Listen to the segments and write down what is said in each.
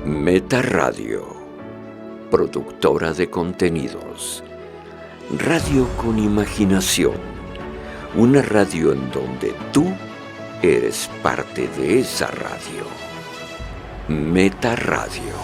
Meta Radio, productora de contenidos. Radio con imaginación. Una radio en donde tú eres parte de esa radio. Meta Radio.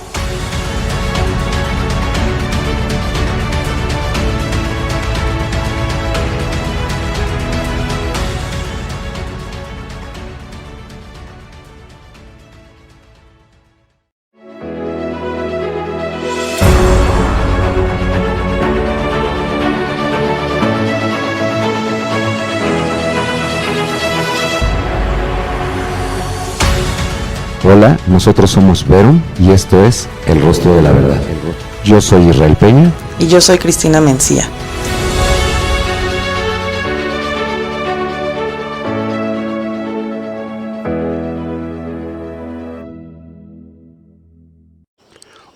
Hola, nosotros somos Verum y esto es El Rostro de la Verdad. Yo soy Israel Peña. Y yo soy Cristina Mencía.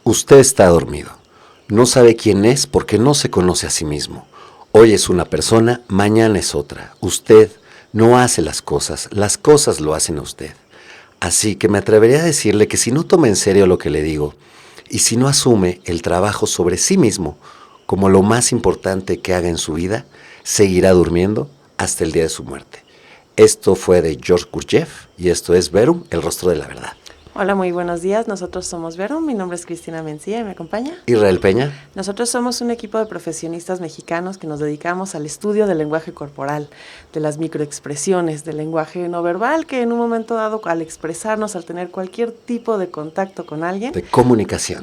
Usted está dormido. No sabe quién es porque no se conoce a sí mismo. Hoy es una persona, mañana es otra. Usted no hace las cosas lo hacen a usted. Así que me atrevería a decirle que si no toma en serio lo que le digo y si no asume el trabajo sobre sí mismo como lo más importante que haga en su vida, seguirá durmiendo hasta el día de su muerte. Esto fue de George Gurdjieff y esto es Verum, El Rostro de la Verdad. Hola, muy buenos días. Nosotros somos Verum. Mi nombre es Cristina Mencía y me acompaña Israel Peña. Nosotros somos un equipo de profesionistas mexicanos que nos dedicamos al estudio del lenguaje corporal, de las microexpresiones, del lenguaje no verbal, que en un momento dado, al expresarnos, al tener cualquier tipo de contacto con alguien, De comunicación,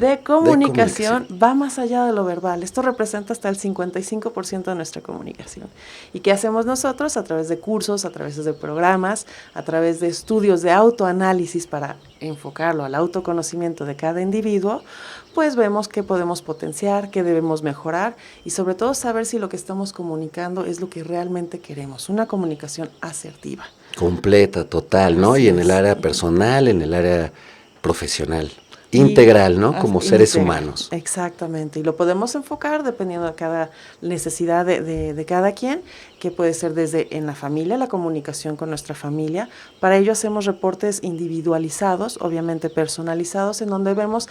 va más allá de lo verbal. Esto representa hasta el 55% de nuestra comunicación. ¿Y qué hacemos nosotros? A través de cursos, a través de programas, a través de estudios de autoanálisis para enfocarlo al autoconocimiento de cada individuo, pues vemos qué podemos potenciar, qué debemos mejorar y sobre todo saber si lo que estamos comunicando es lo que realmente queremos, una comunicación asertiva. Completa, total, ¿no? Y en el área personal, en el área profesional. Integral, ¿no? Como seres humanos. Exactamente, y lo podemos enfocar dependiendo de cada necesidad de cada quien, que puede ser desde en la familia, la comunicación con nuestra familia. Para ello hacemos reportes individualizados, obviamente personalizados, en donde vemos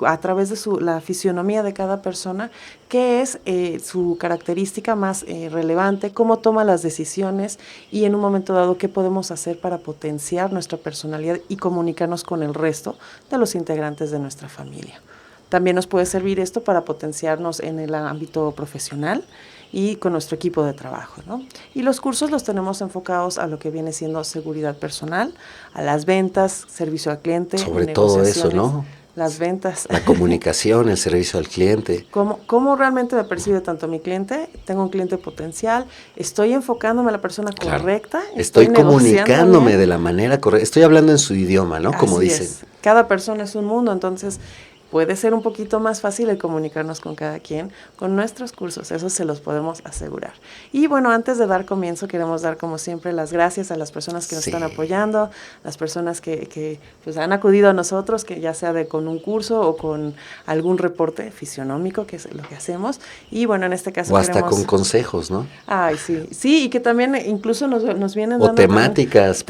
a través de la fisionomía de cada persona qué es su característica más relevante, cómo toma las decisiones y en un momento dado qué podemos hacer para potenciar nuestra personalidad y comunicarnos con el resto de los integrantes de nuestra familia. También nos puede servir esto para potenciarnos en el ámbito profesional y con nuestro equipo de trabajo, ¿no? Y los cursos los tenemos enfocados a lo que viene siendo seguridad personal, a las ventas, servicio al cliente. Sobre todo eso, ¿no? Las ventas. La comunicación, el servicio al cliente. ¿Cómo realmente me percibe tanto mi cliente? ¿Tengo un cliente potencial? ¿Estoy enfocándome a la persona correcta? Estoy comunicándome de la manera correcta. Estoy hablando en su idioma, ¿no? Como dicen. Es. Cada persona es un mundo, entonces puede ser un poquito más fácil el comunicarnos con cada quien con nuestros cursos, eso se los podemos asegurar. Y bueno, antes de dar comienzo, queremos dar como siempre las gracias a las personas que nos están apoyando, las personas que pues han acudido a nosotros, que ya sea con un curso o con algún reporte fisionómico, que es lo que hacemos. Y bueno, en este caso o hasta con consejos, ¿no? Ay, sí, y que también incluso nos vienen dando temáticas.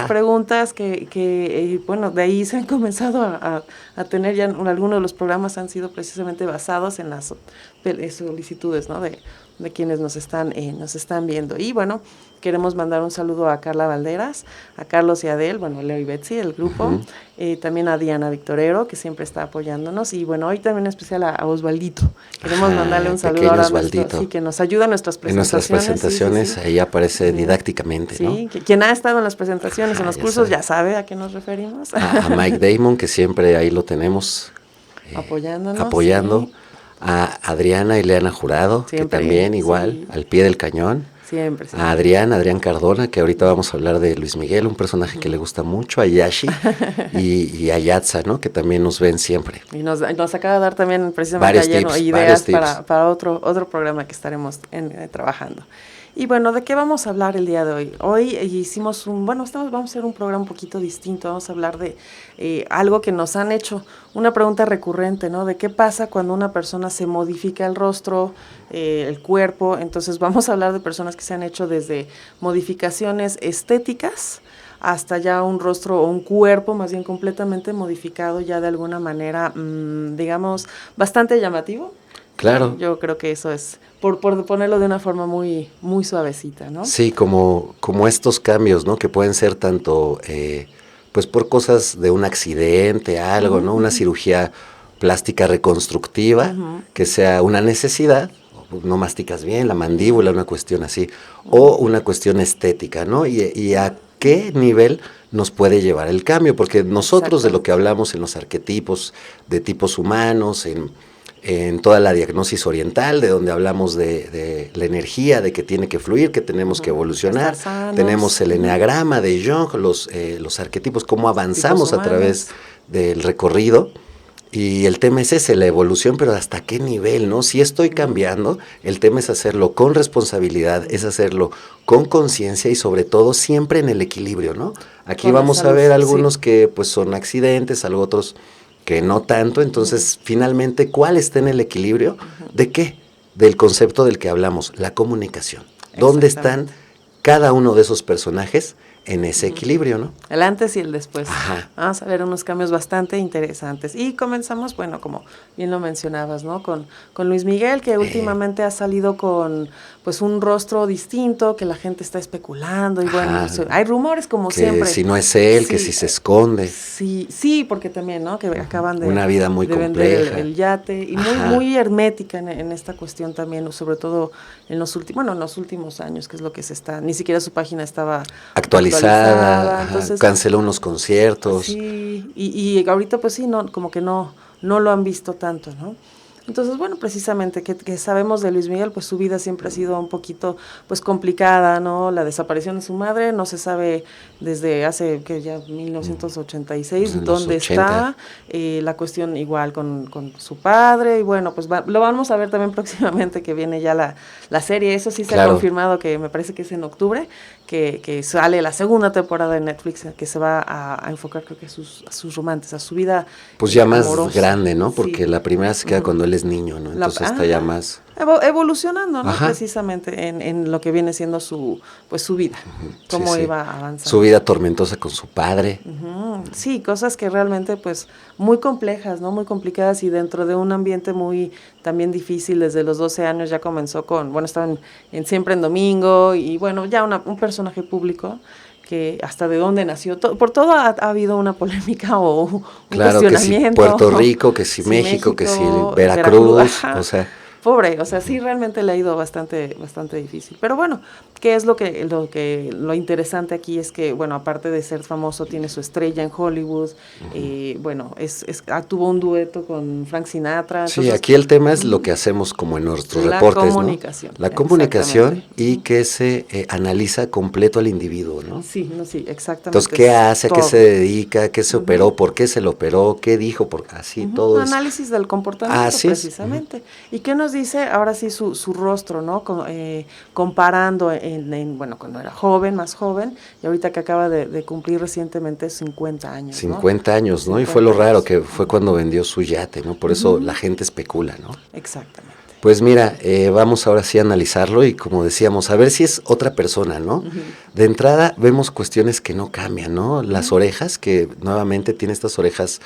Preguntas que bueno, de ahí se han comenzado a tener ya algunos de los programas han sido precisamente basados en las solicitudes, ¿no? de quienes nos están viendo. Y bueno, queremos mandar un saludo a Carla Valderas, a Carlos y Adel, bueno, Leo y Betsy, el grupo, también a Diana Victorero, que siempre está apoyándonos, y bueno, hoy también en especial a Osvaldito. Queremos mandarle un saludo ahora a que nos ayuda en nuestras presentaciones. En nuestras presentaciones, sí. Ahí aparece didácticamente, sí, ¿no? Quien ha estado en las presentaciones, en los cursos, ya sabe a qué nos referimos. A Mike Damon, que siempre ahí lo tenemos apoyando. Sí. A Adriana Ileana Jurado, siempre, que también igual, al pie del cañón. Siempre. A Adrián Cardona, que ahorita vamos a hablar de Luis Miguel, un personaje que le gusta mucho, a Yashi y a Yatza, ¿no? Que también nos ven siempre. Y nos acaba de dar también precisamente ideas para otro programa que estaremos trabajando. Y bueno, ¿de qué vamos a hablar el día de hoy? Hoy vamos a hacer un programa un poquito distinto, vamos a hablar de algo que nos han hecho, una pregunta recurrente, ¿no? De qué pasa cuando una persona se modifica el rostro, el cuerpo. Entonces vamos a hablar de personas que se han hecho desde modificaciones estéticas hasta ya un rostro o un cuerpo más bien completamente modificado ya de alguna manera, digamos, bastante llamativo. Claro. Yo creo que eso es, por ponerlo de una forma muy, muy suavecita, ¿no? Sí, como estos cambios, ¿no? Que pueden ser tanto, pues por cosas de un accidente, algo, ¿no? Una cirugía plástica reconstructiva, que sea una necesidad, no masticas bien, la mandíbula, una cuestión así, o una cuestión estética, ¿no? Y a qué nivel nos puede llevar el cambio, porque nosotros de lo que hablamos en los arquetipos de tipos humanos, en toda la diagnosis oriental, de donde hablamos de la energía, de que tiene que fluir, que tenemos que evolucionar. Tenemos el eneagrama de Jung, los arquetipos, cómo avanzamos a través del recorrido. Y el tema es ese, la evolución, pero ¿hasta qué nivel, no? Si estoy cambiando, el tema es hacerlo con responsabilidad, es hacerlo con conciencia y sobre todo siempre en el equilibrio, ¿no? Aquí con vamos a ver algunos que pues son accidentes, algo otros que no tanto, entonces finalmente, ¿cuál está en el equilibrio? ¿De qué? Del concepto del que hablamos, la comunicación. ¿Dónde están cada uno de esos personajes en ese equilibrio, ¿no? El antes y el después. Ajá. Vamos a ver unos cambios bastante interesantes. Y comenzamos, bueno, como bien lo mencionabas, ¿no? Con Luis Miguel, que últimamente ha salido con pues un rostro distinto, que la gente está especulando, y bueno, pues, hay rumores como que siempre. Si no es él, que si se esconde. Sí, porque también, ¿no? Que acaban de una vida muy vender compleja. el yate, y muy hermética en esta cuestión también, sobre todo en los últimos años, que es lo que se está, ni siquiera su página estaba actualizada, entonces canceló unos conciertos. Sí, y ahorita pues sí, no, como que no lo han visto tanto, ¿no? Entonces, bueno, precisamente que sabemos de Luis Miguel, pues su vida siempre ha sido un poquito pues complicada, ¿no? La desaparición de su madre, no se sabe desde hace que ya 1986 dónde está, la cuestión igual con su padre, y bueno, pues lo vamos a ver también próximamente, que viene ya la serie, eso sí se ha confirmado, que me parece que es en octubre, que sale la segunda temporada de Netflix, que se va a enfocar, creo que a sus romances, a su vida pues ya amorosa. Más grande, ¿no? Porque la primera se queda cuando él es niño, ¿no? Entonces está ya más evolucionando, ¿no? Precisamente en lo que viene siendo su vida, cómo iba avanzando. Su vida tormentosa con su padre. Sí, cosas que realmente pues muy complejas, ¿no? Muy complicadas, y dentro de un ambiente muy también difícil. Desde los 12 años ya comenzó estaba en Siempre en Domingo, y bueno, ya un personaje público, que hasta de dónde nació, por todo ha habido una polémica o un cuestionamiento. Que si Puerto Rico, que si México, que si Veracruz, o sea. Pobre, o sea, sí realmente le ha ido bastante difícil. Pero bueno, ¿qué es lo interesante aquí? Es que, bueno, aparte de ser famoso, tiene su estrella en Hollywood, bueno, tuvo un dueto con Frank Sinatra. Entonces, sí, aquí el tema es lo que hacemos como en nuestros reportes, comunicación, ¿no? La comunicación, y que se analiza completo al individuo, ¿no? Sí, exactamente. Entonces, ¿qué hace? ¿A qué se dedica? ¿Qué se operó? ¿Por qué se lo operó? ¿Qué dijo? Así, todo un análisis del comportamiento, precisamente. ¿Y qué nos dice ahora sí su rostro, ¿no? Comparando bueno, cuando era más joven, y ahorita que acaba de cumplir recientemente 50 años, 50 años, ¿no? 50 y fue lo raro, que fue cuando vendió su yate, ¿no? Por eso la gente especula, ¿no? Exactamente. Pues mira, vamos ahora sí a analizarlo, y como decíamos, a ver si es otra persona, ¿no? De entrada vemos cuestiones que no cambian, ¿no? Las orejas, que nuevamente tiene estas orejas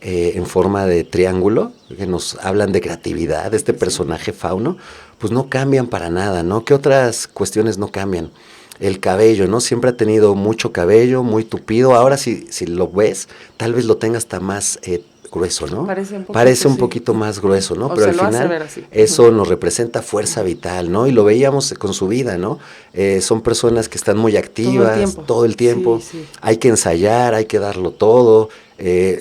en forma de triángulo, que nos hablan de creatividad, de este personaje fauno, pues no cambian para nada, ¿no? ¿Qué otras cuestiones no cambian? El cabello, ¿no? Siempre ha tenido mucho cabello, muy tupido. Ahora si lo ves, tal vez lo tenga hasta más grueso, ¿no? Parece un poquito más grueso, ¿no? Pero al final eso nos representa fuerza vital, ¿no? Y lo veíamos con su vida, ¿no? Son personas que están muy activas todo el tiempo. Sí. Hay que ensayar, hay que darlo todo.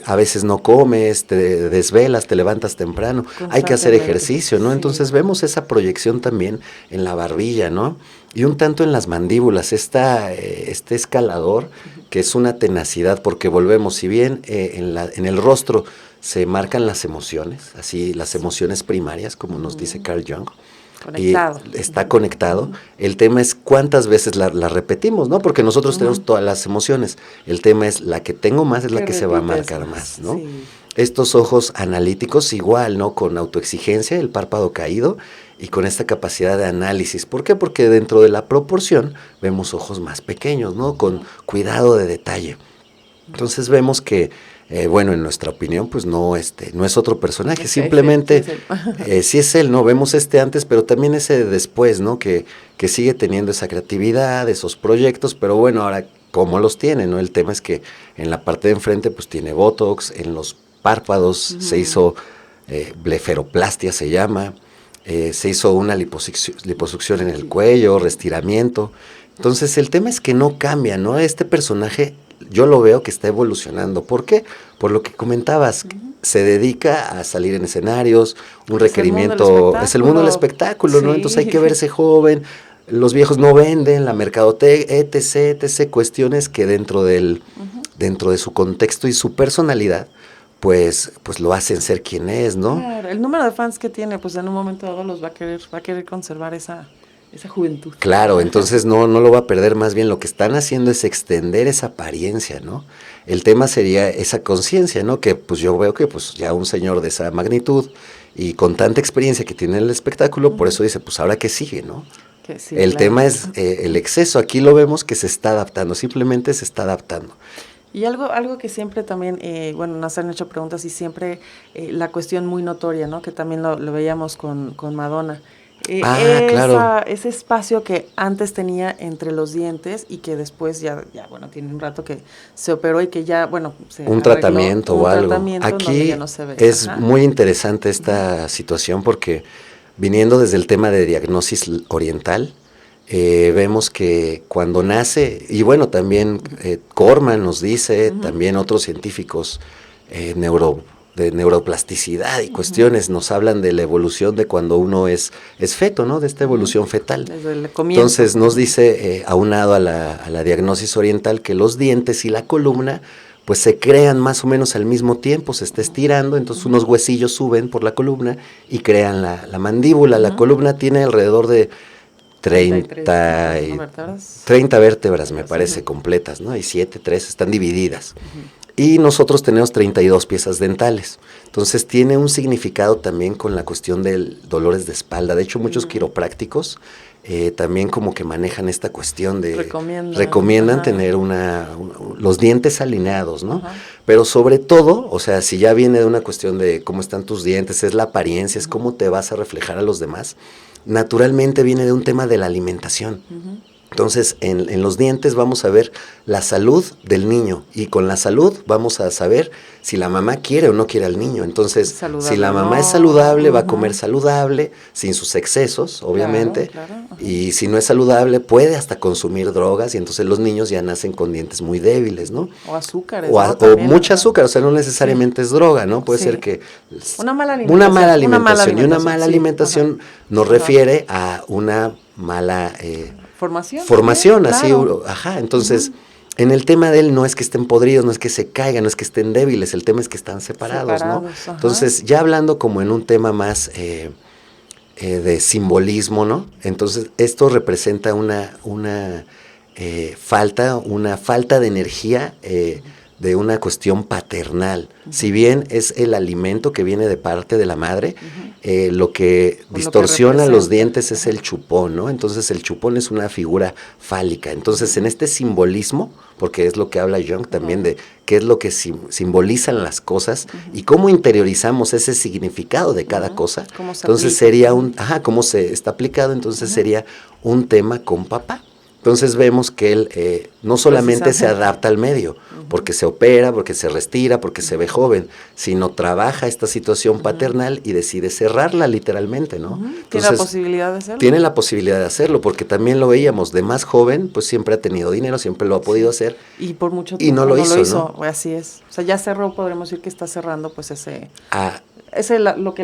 A veces no comes, te desvelas, te levantas temprano, hay que hacer ejercicio, ¿no? Entonces vemos esa proyección también en la barbilla, ¿no? Y un tanto en las mandíbulas, este escalador, que es una tenacidad, porque volvemos, si bien en el rostro se marcan las emociones, así las emociones primarias, como nos dice Carl Jung, conectado. Y está conectado. El tema es cuántas veces la repetimos, ¿no? Porque nosotros tenemos todas las emociones. El tema es la que tengo más es la que se va a marcar más, ¿no? Sí. estos ojos analíticos igual, ¿no? Con autoexigencia, el párpado caído y con esta capacidad de análisis. ¿Por qué? Porque dentro de la proporción vemos ojos más pequeños, ¿no? Con cuidado de detalle. Entonces vemos que, bueno, en nuestra opinión, pues no es otro personaje, simplemente sí es él, ¿no? Vemos antes, pero también ese después, ¿no? Que sigue teniendo esa creatividad, esos proyectos, pero bueno, ahora, ¿cómo los tiene, no? El tema es que en la parte de enfrente, pues tiene botox, en los párpados se hizo blefaroplastia, se llama, se hizo una liposucción en el cuello, restiramiento. Entonces el tema es que no cambia, ¿no? Este personaje yo lo veo que está evolucionando. ¿Por qué? Por lo que comentabas, se dedica a salir en escenarios, un requerimiento, es el mundo del espectáculo, ¿no? Entonces hay que verse joven, los viejos no venden, la mercadotecnia, etc., cuestiones que dentro de su contexto y su personalidad, pues lo hacen ser quien es, ¿no? Claro, el número de fans que tiene, pues en un momento dado los va a querer conservar esa juventud. Claro, entonces no lo va a perder, más bien lo que están haciendo es extender esa apariencia, ¿no? El tema sería esa conciencia, ¿no? Que pues yo veo que pues ya un señor de esa magnitud y con tanta experiencia que tiene en el espectáculo, por eso dice, pues ahora qué sigue, ¿no? Sí, el tema es el exceso, aquí lo vemos que se está adaptando, simplemente se está adaptando. Y algo que siempre también, bueno, nos han hecho preguntas y siempre la cuestión muy notoria, ¿no? Que también lo veíamos con Madonna. Claro. Ese espacio que antes tenía entre los dientes y que después ya bueno, tiene un rato que se operó y que ya, bueno, se un tratamiento o algo. Aquí ya no se ve. Es muy interesante esta situación porque viniendo desde el tema de diagnosis oriental, vemos que cuando nace, y bueno, también Corman nos dice, también otros científicos de neuroplasticidad y cuestiones nos hablan de la evolución de cuando uno es feto, ¿no? De esta evolución fetal. Desde el comienzo. Entonces nos dice, aunado a la diagnosis oriental, que los dientes y la columna pues se crean más o menos al mismo tiempo, se está estirando, entonces unos huesillos suben por la columna y crean la mandíbula. La columna tiene alrededor de 30 vértebras, me parece, completas, ¿no? Y 3 están divididas. Y nosotros tenemos 32 piezas dentales. Entonces tiene un significado también con la cuestión de dolores de espalda. De hecho, muchos quiroprácticos también como que manejan esta cuestión de... Recomiendan tener los dientes alineados, ¿no? Pero sobre todo, o sea, si ya viene de una cuestión de cómo están tus dientes, es la apariencia, es cómo te vas a reflejar a los demás, naturalmente viene de un tema de la alimentación. Entonces, en los dientes vamos a ver la salud del niño y con la salud vamos a saber si la mamá quiere o no quiere al niño. Entonces, si la mamá es saludable, va a comer saludable, sin sus excesos, obviamente, claro. Y si no es saludable, puede hasta consumir drogas y entonces los niños ya nacen con dientes muy débiles, ¿no? O azúcares. O mucha azúcar, o sea, no necesariamente es droga, ¿no? Puede ser que... Una mala alimentación. Y una mala alimentación nos refiere a una mala... Formación, así, claro. Entonces, en el tema de él no es que estén podridos, no es que se caigan, no es que estén débiles, el tema es que están separados, ¿no? Entonces, ya hablando como en un tema más de simbolismo, ¿no? Entonces, esto representa una falta de energía, de una cuestión paternal. Si bien es el alimento que viene de parte de la madre, lo que distorsiona los dientes es el chupón, ¿no? Entonces el chupón es una figura fálica. Entonces en este simbolismo, porque es lo que habla Jung también de qué es lo que simbolizan las cosas y cómo interiorizamos ese significado de cada cosa, entonces sería cómo se está aplicado, entonces sería un tema con papá. Entonces vemos que él no solamente se adapta al medio, porque se opera, porque se retira, porque se ve joven, sino trabaja esta situación paternal y decide cerrarla literalmente, ¿no? Entonces, ¿tiene la posibilidad de hacerlo? Tiene la posibilidad de hacerlo, porque también lo veíamos, de más joven, pues siempre ha tenido dinero, siempre lo ha podido hacer. Y por mucho tiempo y no lo hizo, ¿no? Así es. O sea, ya cerró, podremos decir que está cerrando pues ese... lo que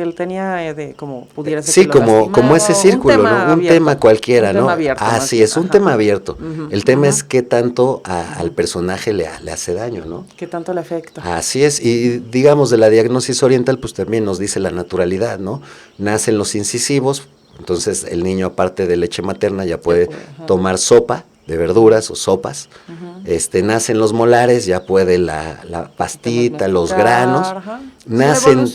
él tenía de como pudiera ser. Sí, como ese círculo, ¿no? Un tema cualquiera, ¿no? Así es, un tema abierto. El tema es qué tanto al personaje le hace daño, ¿no? Qué tanto le afecta. Así es, y digamos de la diagnosis oriental, pues también nos dice la naturalidad, ¿no? Nacen los incisivos, entonces el niño aparte de leche materna ya puede tomar sopa de verduras o sopas. Nacen los molares, ya puede la pastita, los granos. Nacen,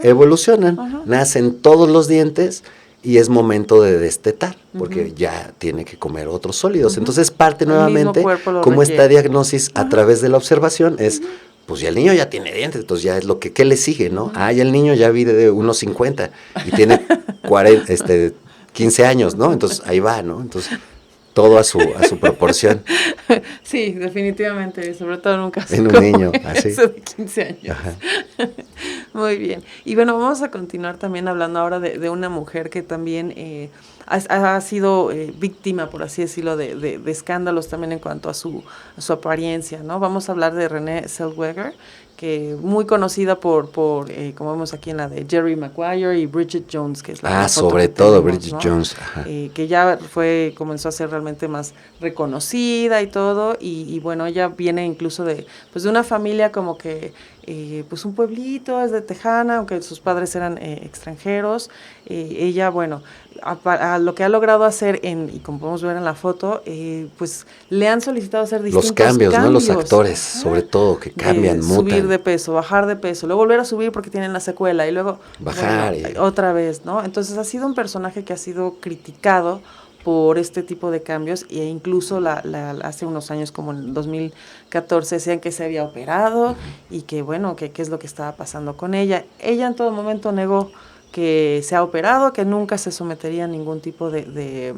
evolucionan, nacen todos los dientes y es momento de destetar, porque ya tiene que comer otros sólidos. Entonces parte nuevamente, como esta diagnosis a través de la observación es, pues ya el niño ya tiene dientes, entonces ya es lo que, ¿qué le sigue, no? Ya el niño ya vive de unos 50 y tiene 15 años, ¿no? Entonces ahí va, ¿no? Entonces todo a su proporción. Sí, definitivamente, sobre todo en un caso en un como niño, así. de 15 años. Muy bien. Y bueno, vamos a continuar también hablando ahora de una mujer que también ha sido víctima, por así decirlo, de escándalos también en cuanto a su apariencia, ¿no? Vamos a hablar de Renée Zellweger, que muy conocida por como vemos aquí en la de Jerry Maguire y Bridget Jones, que es la foto sobre que todo tenemos, Bridget ¿no? Jones, que ya comenzó a ser realmente más reconocida y todo, y bueno, ella viene incluso de una familia como que pues un pueblito, es de Tejana, aunque sus padres eran extranjeros. Ella, bueno, a lo que ha logrado hacer y como podemos ver en la foto, pues le han solicitado hacer distintos los cambios, ¿no? Los actores, sobre todo, que cambian, mutan. Subir de peso, bajar de peso, luego volver a subir porque tienen la secuela y luego bajar otra vez, ¿no? Entonces ha sido un personaje que ha sido criticado por este tipo de cambios, e incluso hace unos años, como en 2014, decían que se había operado y que bueno, que qué es lo que estaba pasando con ella. Ella en todo momento negó que se ha operado, que nunca se sometería a ningún tipo de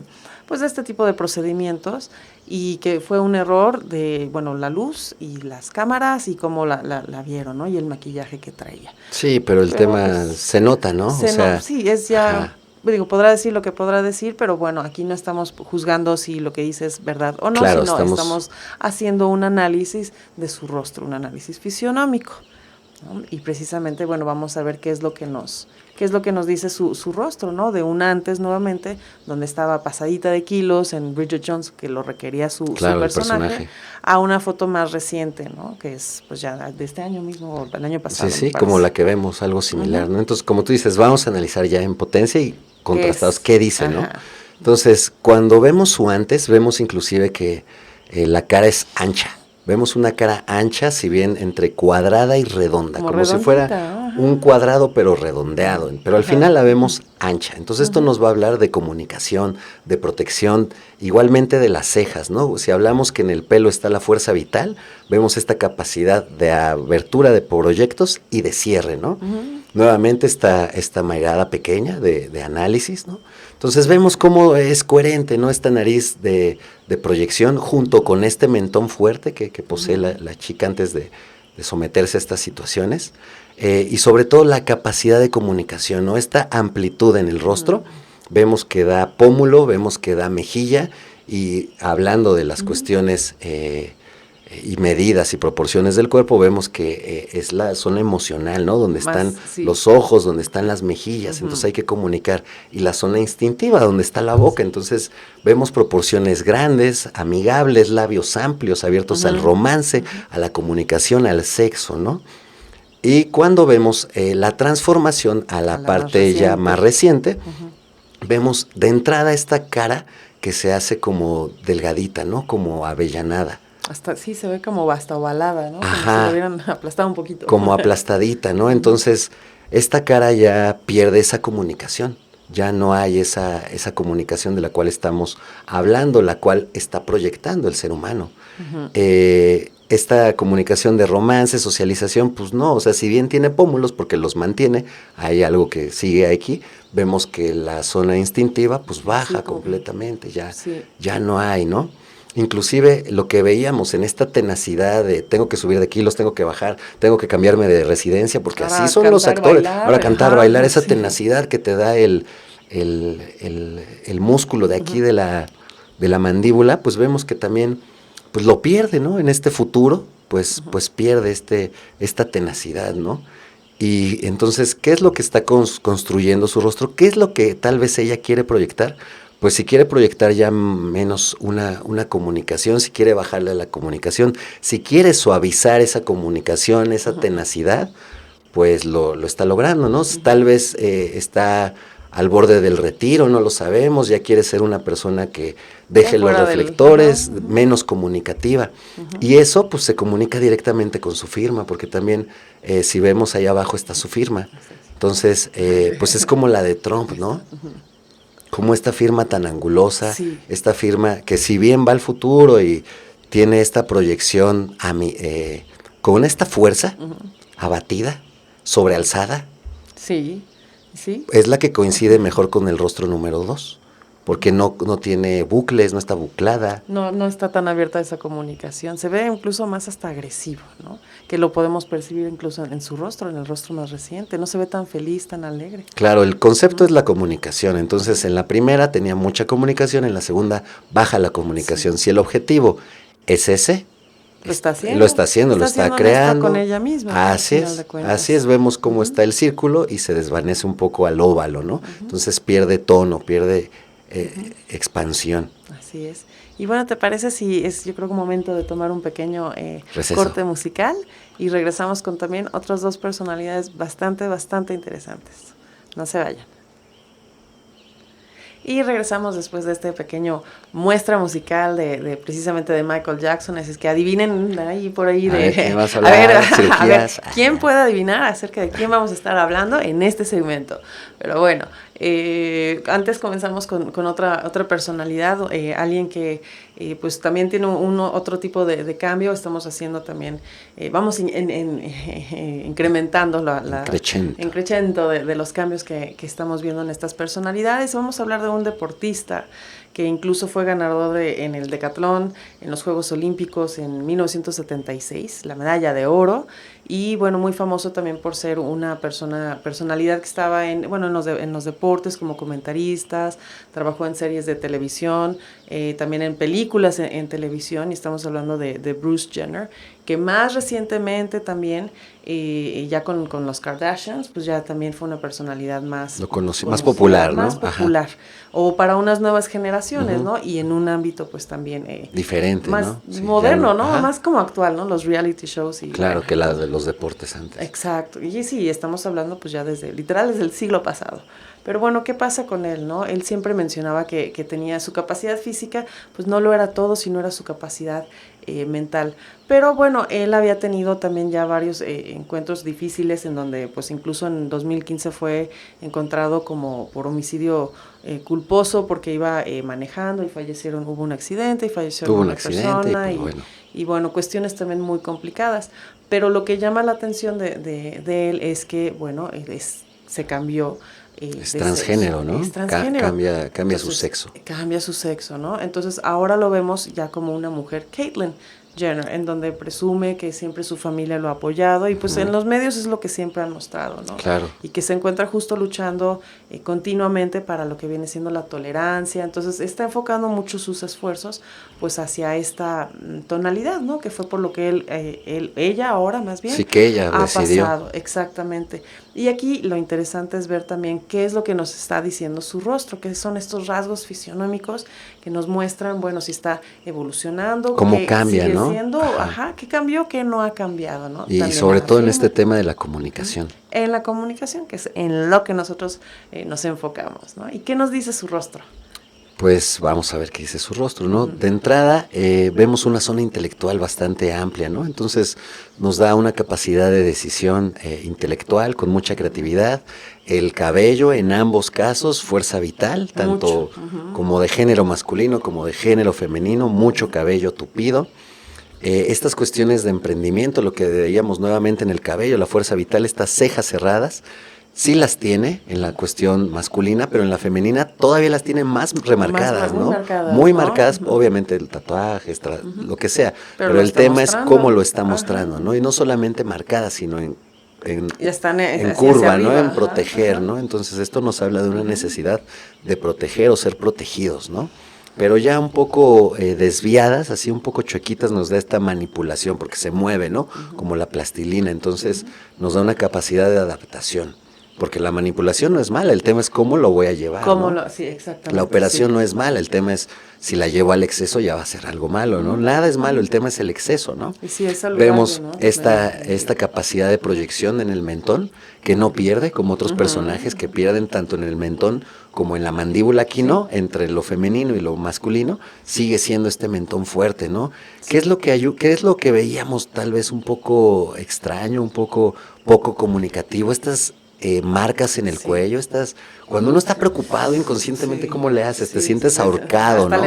este tipo de procedimientos, y que fue un error de, bueno, la luz y las cámaras y cómo la vieron, ¿no? Y el maquillaje que traía. Sí, pero el tema pues, se nota, ¿no? Sí, es ya... Digo, podrá decir lo que podrá decir, pero bueno, aquí no estamos juzgando si lo que dice es verdad o no, claro, sino estamos haciendo un análisis de su rostro, un análisis fisionómico, ¿no? Y precisamente, bueno, vamos a ver qué es lo que nos dice su rostro, ¿no? De un antes nuevamente, donde estaba pasadita de kilos en Bridget Jones, que lo requería su personaje, a una foto más reciente, ¿no? Que es pues ya de este año mismo, o el año pasado. Sí, como la que vemos, algo similar, ¿no? Entonces, como tú dices, vamos a analizar ya en potencia y contrastados, ¿qué dice, no? Entonces, cuando vemos su antes, vemos inclusive que la cara es ancha. Vemos una cara ancha, si bien entre cuadrada y redonda, como si fuera un cuadrado pero redondeado, pero al final la vemos ancha. Entonces esto nos va a hablar de comunicación, de protección, igualmente de las cejas, ¿no? Si hablamos que en el pelo está la fuerza vital, vemos esta capacidad de abertura de proyectos y de cierre, ¿no? Nuevamente esta mirada pequeña de análisis, ¿no? Entonces vemos cómo es coherente, ¿no? Esta nariz de proyección junto con este mentón fuerte que posee la chica antes de someterse a estas situaciones, y sobre todo la capacidad de comunicación, ¿no? Esta amplitud en el rostro, vemos que da pómulo, vemos que da mejilla, y hablando de las cuestiones y medidas y proporciones del cuerpo, vemos que es la zona emocional, ¿no? Donde están los ojos, donde están las mejillas, entonces hay que comunicar, y la zona instintiva, donde está la boca, entonces vemos proporciones grandes, amigables, labios amplios, abiertos al romance, a la comunicación, al sexo, ¿no? Y cuando vemos la transformación a la parte ya más reciente, vemos de entrada esta cara que se hace como delgadita, ¿no? Como avellanada. Hasta sí se ve como hasta ovalada, ¿no? Como si lo hubieran aplastado un poquito. Como aplastadita, ¿no? Entonces, esta cara ya pierde esa comunicación. Ya no hay esa comunicación de la cual estamos hablando, la cual está proyectando el ser humano. Esta comunicación de romance, socialización, pues no, o sea, si bien tiene pómulos porque los mantiene, hay algo que sigue aquí, vemos que la zona instintiva pues baja completamente, ya no hay, ¿no? Inclusive lo que veíamos en esta tenacidad de tengo que subir de kilos, tengo que bajar, tengo que cambiarme de residencia, porque ahora así son los actores. Bailar, ahora cantar, bailar, esa tenacidad que te da el músculo de aquí de la mandíbula, pues vemos que también pues lo pierde, ¿no? En este futuro, pues pierde esta tenacidad, ¿no? Y entonces, ¿qué es lo que está construyendo su rostro? ¿Qué es lo que tal vez ella quiere proyectar? Pues si quiere proyectar ya menos una comunicación, si quiere bajarle a la comunicación, si quiere suavizar esa comunicación, esa tenacidad, pues lo está logrando, ¿no? Tal vez está al borde del retiro, no lo sabemos, ya quiere ser una persona que deje los fuera reflectores, menos comunicativa. Y eso pues se comunica directamente con su firma, porque también si vemos ahí abajo está su firma. Entonces, pues es como la de Trump, ¿no? Como esta firma tan angulosa, Sí. esta firma que si bien va al futuro y tiene esta proyección con esta fuerza abatida, sobrealzada, Sí, sí. es la que coincide mejor con el rostro número 2, porque no tiene bucles, no está buclada. No está tan abierta esa comunicación. Se ve incluso más hasta agresivo, ¿no? Que lo podemos percibir incluso en su rostro, en el rostro más reciente. No se ve tan feliz, tan alegre. Claro, el concepto es la comunicación. Entonces, en la primera tenía mucha comunicación, en la segunda baja la comunicación. Si el objetivo es ese, Lo está haciendo. lo está haciendo, lo está siendo creando. honesta con ella misma. Así es, vemos cómo está el círculo y se desvanece un poco al óvalo, ¿no? Entonces pierde tono, pierde expansión. Así es. Y bueno, ¿te parece si es, yo creo, un momento de tomar un pequeño Receso. corte musical y regresamos con también otras dos personalidades bastante interesantes? No se vayan. Y regresamos después de este pequeño muestra musical de precisamente de Michael Jackson. Así es que adivinen ahí por ahí A de... ver, ¿qué vas a hablar? Cirugías. ¿Quién puede adivinar acerca de quién vamos a estar hablando en este segmento? Pero bueno, antes comenzamos con otra personalidad, alguien que pues también tiene otro tipo de cambio. Estamos haciendo también, vamos incrementando Increchendo. crecimiento de los cambios que estamos viendo en estas personalidades. Vamos a hablar de un deportista que incluso fue ganador en el decatlón, en los Juegos Olímpicos en 1976, la medalla de oro, y bueno, muy famoso también por ser una personalidad que estaba en los deportes como comentaristas, trabajó en series de televisión, también en películas en televisión, y estamos hablando de Bruce Jenner, que más recientemente también, ya con los Kardashians, pues ya también fue una personalidad más... más popular, ¿no? Más popular, o para unas nuevas generaciones, ¿no? Y en un ámbito pues también... diferente, más ¿no? Sí, moderno, ¿no? Ajá. Más como actual, ¿no? Los reality shows y... Claro, que la de los deportes antes. Exacto, y sí, estamos hablando pues ya literal desde el siglo pasado. Pero bueno, ¿qué pasa con él, no? Él siempre mencionaba que tenía su capacidad física, pues no lo era todo, sino era su capacidad mental. Pero bueno, él había tenido también ya varios encuentros difíciles en donde pues incluso en 2015 fue encontrado como por homicidio culposo porque iba manejando y hubo un accidente y falleció una persona y bueno, cuestiones también muy complicadas. Pero lo que llama la atención de él es que, bueno, se cambió. Es transgénero, ¿no? Es transgénero. Cambia Entonces, su sexo. Cambia su sexo, ¿no? Entonces ahora lo vemos ya como una mujer, Caitlyn Jenner, en donde presume que siempre su familia lo ha apoyado y pues en los medios es lo que siempre han mostrado, ¿no? Claro. Y que se encuentra justo luchando continuamente para lo que viene siendo la tolerancia. Entonces está enfocando mucho sus esfuerzos pues hacia esta tonalidad, ¿no? Que fue por lo que ella ahora más bien sí, que ella ha decidió. pasado, exactamente. Y aquí lo interesante es ver también qué es lo que nos está diciendo su rostro, qué son estos rasgos fisionómicos que nos muestran, bueno, si está evolucionando, cómo que cambia, sigue ¿no? siendo, qué cambió, qué no ha cambiado, ¿no? Y también sobre todo en firma. este tema de la comunicación. En la comunicación, que es en lo que nosotros nos enfocamos, ¿no? ¿Y qué nos dice su rostro? Pues vamos a ver qué dice su rostro, ¿no? De entrada vemos una zona intelectual bastante amplia, ¿no? Entonces nos da una capacidad de decisión intelectual con mucha creatividad. El cabello en ambos casos, fuerza vital, tanto como de género masculino como de género femenino, mucho cabello tupido. Estas cuestiones de emprendimiento, lo que veíamos nuevamente en el cabello, la fuerza vital, estas cejas cerradas, sí las tiene en la cuestión masculina, pero en la femenina todavía las tiene más remarcadas, ¿no? Muy marcadas, obviamente el tatuaje, lo que sea, pero el tema es cómo lo está mostrando, ¿no? Y no solamente marcadas, sino en curva, ¿no? En proteger, ¿no? Entonces esto nos habla de una necesidad de proteger o ser protegidos, ¿no? Pero ya un poco desviadas, así un poco chuequitas, nos da esta manipulación, porque se mueve, ¿no? Como la plastilina, entonces nos da una capacidad de adaptación. Porque la manipulación no es mala, el tema es cómo lo voy a llevar, ¿no? Sí, exactamente. La operación no es mala, el tema es si la llevo al exceso ya va a ser algo malo, ¿no? Nada es malo, el tema es el exceso, ¿no? Y sí, es saludable, Vemos ¿no? esta capacidad de proyección en el mentón que no pierde, como otros personajes que pierden tanto en el mentón como en la mandíbula, aquí no, entre lo femenino y lo masculino, sigue siendo este mentón fuerte, ¿no? ¿Qué es lo que veíamos tal vez un poco extraño, un poco poco comunicativo? Estas marcas en el cuello, cuando uno está preocupado inconscientemente, ¿cómo le haces? Te sientes ahorcado, ¿no?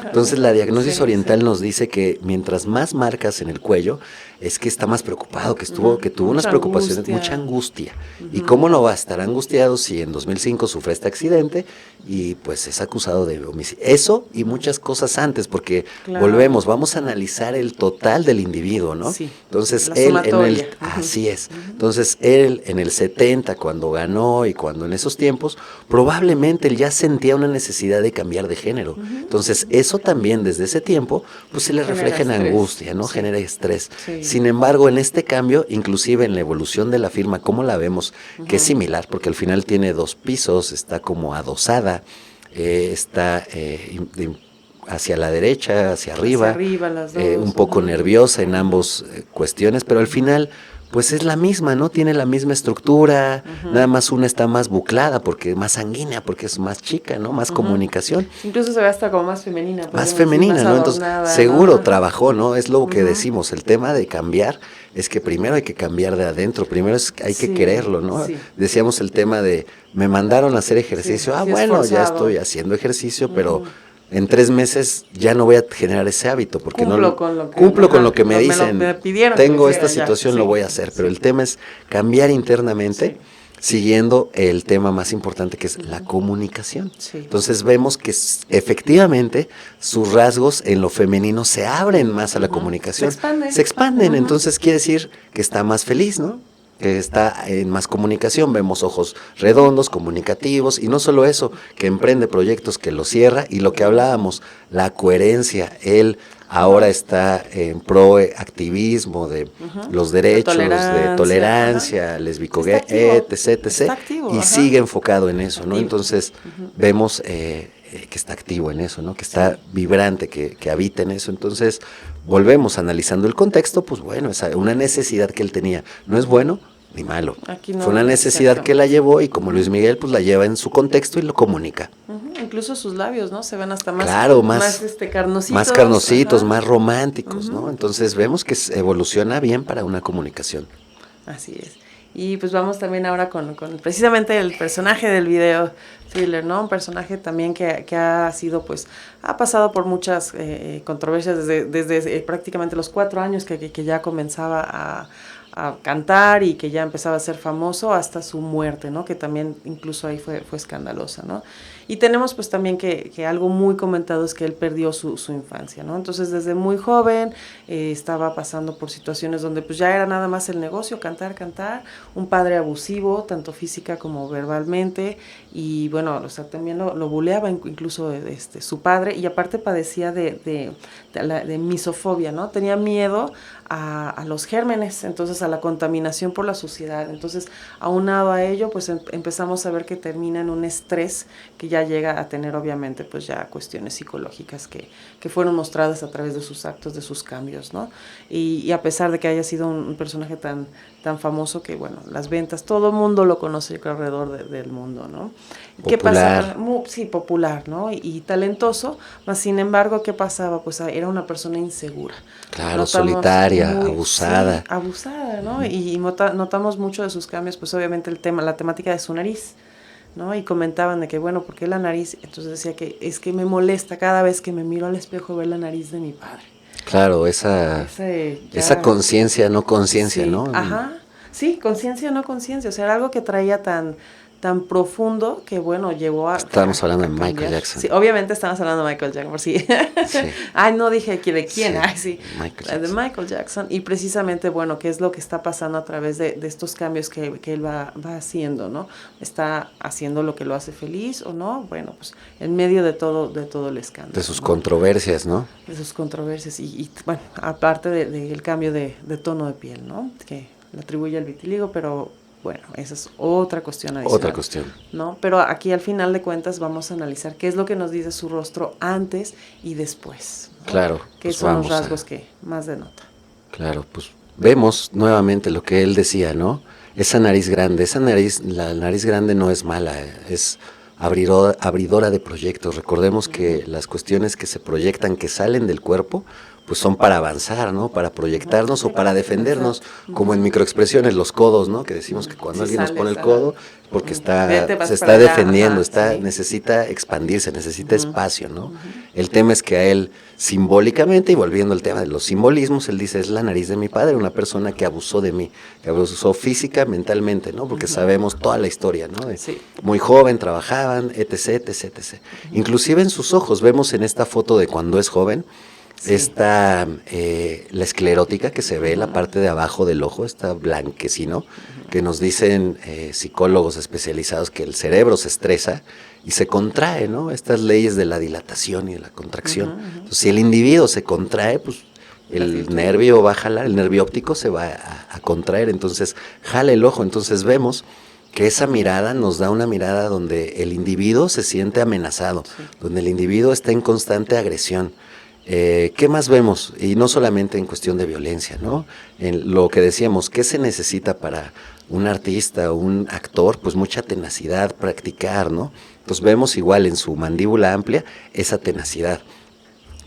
Entonces la diagnosis oriental nos dice que mientras más marcas en el cuello, es que está más preocupado, que tuvo unas preocupaciones, mucha angustia. ¿Y cómo no va a estar angustiado si en 2005 sufre este accidente y pues es acusado de homicidio? Eso y muchas cosas antes, porque vamos a analizar el total del individuo, ¿no? Sí, entonces él así es. Entonces él en el 70, cuando ganó y cuando en esos tiempos, probablemente él ya sentía una necesidad de cambiar de género. Entonces eso también desde ese tiempo, pues se le refleja en angustia, ¿no? Genera estrés. Sin embargo, en este cambio, inclusive en la evolución de la firma, ¿cómo la vemos? Que es similar, porque al final tiene 2 pisos, está como adosada, está hacia la derecha, hacia arriba las dos, un poco nerviosa en ambos cuestiones, pero al final pues es la misma, ¿no? Tiene la misma estructura, nada más una está más buclada, porque más sanguínea, porque es más chica, ¿no? Más comunicación. Incluso se ve hasta como más femenina. Más femenina, más ¿no? Entonces, adornada, seguro ¿no? trabajó, ¿no? Es lo que decimos, el tema de cambiar es que primero hay que cambiar de adentro, primero hay que quererlo, ¿no? Sí. Decíamos el tema de, me mandaron a hacer ejercicio, bueno, ya estoy haciendo ejercicio, pero en 3 meses ya no voy a generar ese hábito porque cumplo con lo que me dicen, me pidieron tengo esta situación, lo voy a hacer, pero el tema es cambiar internamente siguiendo el tema más importante que es la comunicación. Entonces vemos que efectivamente sus rasgos en lo femenino se abren más a la comunicación, se expanden, entonces quiere decir que está más feliz, ¿no? Que está en más comunicación, vemos ojos redondos, comunicativos, y no solo eso, que emprende proyectos que lo cierra, y lo que hablábamos, la coherencia, él ahora está en pro activismo de los derechos, de tolerancia, lesbico-gay, etc., y sigue enfocado en eso, ¿no? Entonces vemos que está activo en eso, ¿no? Que está vibrante, que habita en eso. Entonces, volvemos analizando el contexto, pues bueno, es una necesidad que él tenía. No es bueno ni malo. Fue una necesidad que la llevó y como Luis Miguel, pues la lleva en su contexto y lo comunica. Incluso sus labios, ¿no? Se ven hasta más, más carnositos. Más carnositos, más románticos, ¿no? Entonces vemos que evoluciona bien para una comunicación. Así es. Y pues vamos también ahora con precisamente el personaje del video thriller, ¿no? Un personaje también que ha sido, pues, ha pasado por muchas controversias desde prácticamente los 4 años que ya comenzaba a cantar y que ya empezaba a ser famoso hasta su muerte, ¿no? Que también incluso ahí fue escandalosa, ¿no? Y tenemos pues también que algo muy comentado es que él perdió su infancia, ¿no? Entonces desde muy joven estaba pasando por situaciones donde pues ya era nada más el negocio, cantar, un padre abusivo, tanto física como verbalmente, y bueno, o sea, también lo buleaba incluso su padre, y aparte padecía de misofobia, ¿no? Tenía miedo a los gérmenes, entonces a la contaminación por la suciedad. Entonces, aunado a ello, pues empezamos a ver que termina en un estrés que ya llega a tener obviamente pues ya cuestiones psicológicas que fueron mostradas a través de sus actos, de sus cambios, ¿no? Y a pesar de que haya sido un personaje tan famoso que, bueno, las ventas, todo el mundo lo conoce alrededor del mundo, ¿no? Popular. ¿Qué pasaba? Sí, popular, ¿no? Y talentoso, mas sin embargo, ¿qué pasaba? Pues era una persona insegura. Claro, solitaria, abusada. Sí, abusada, ¿no? Y notamos mucho de sus cambios, pues obviamente la temática de su nariz, ¿no? Y comentaban de que, bueno, ¿por qué la nariz? Entonces decía que es que me molesta cada vez que me miro al espejo ver la nariz de mi padre. Claro, esa conciencia, no conciencia, sí, ¿no? Ajá, sí, conciencia, no conciencia, o sea, era algo que traía tan profundo que, bueno, llegó a... Estábamos hablando de Michael Jackson. Sí, obviamente estamos hablando de Michael Jackson, por sí. Ay, no dije aquí de quién, sí. De Michael Jackson. Y precisamente, bueno, qué es lo que está pasando a través de estos cambios que él va haciendo, ¿no? Está haciendo lo que lo hace feliz o no, bueno, pues en medio de todo el escándalo. De sus controversias, ¿no? De sus controversias y bueno, aparte del cambio de tono de piel, ¿no? Que le atribuye al vitiligo, pero bueno, esa es otra cuestión adicional. Otra cuestión. ¿No? Pero aquí al final de cuentas vamos a analizar qué es lo que nos dice su rostro antes y después, ¿no? Claro. ¿Qué pues son los rasgos que más denota? Claro, pues vemos nuevamente lo que él decía, ¿no? Esa nariz grande, la nariz grande no es mala, es abridora de proyectos. Recordemos que las cuestiones que se proyectan, que salen del cuerpo, pues son para avanzar, ¿no? Para proyectarnos o para defendernos, como en microexpresiones, los codos, ¿no? Que decimos que cuando alguien nos pone el codo, porque se está defendiendo, necesita expandirse, necesita espacio, ¿no? El tema es que a él, simbólicamente, y volviendo al tema de los simbolismos, él dice, es la nariz de mi padre, una persona que abusó de mí, que abusó física, mentalmente, ¿no? Porque sabemos toda la historia, ¿no? Muy joven, trabajaban, etc, etc, etc. Inclusive en sus ojos, vemos en esta foto de cuando es joven, está la esclerótica que se ve, la parte de abajo del ojo, está blanquecino, que nos dicen psicólogos especializados que el cerebro se estresa y se contrae, ¿no? Estas leyes de la dilatación y de la contracción. Entonces, si el individuo se contrae, pues el nervio va a jalar, el nervio óptico se va a contraer, entonces jala el ojo. Entonces vemos que esa mirada nos da una mirada donde el individuo se siente amenazado, donde el individuo está en constante agresión. ¿Qué más vemos? Y no solamente en cuestión de violencia, ¿no? En lo que decíamos, ¿qué se necesita para un artista o un actor? Pues mucha tenacidad, practicar, ¿no? Entonces vemos igual en su mandíbula amplia esa tenacidad.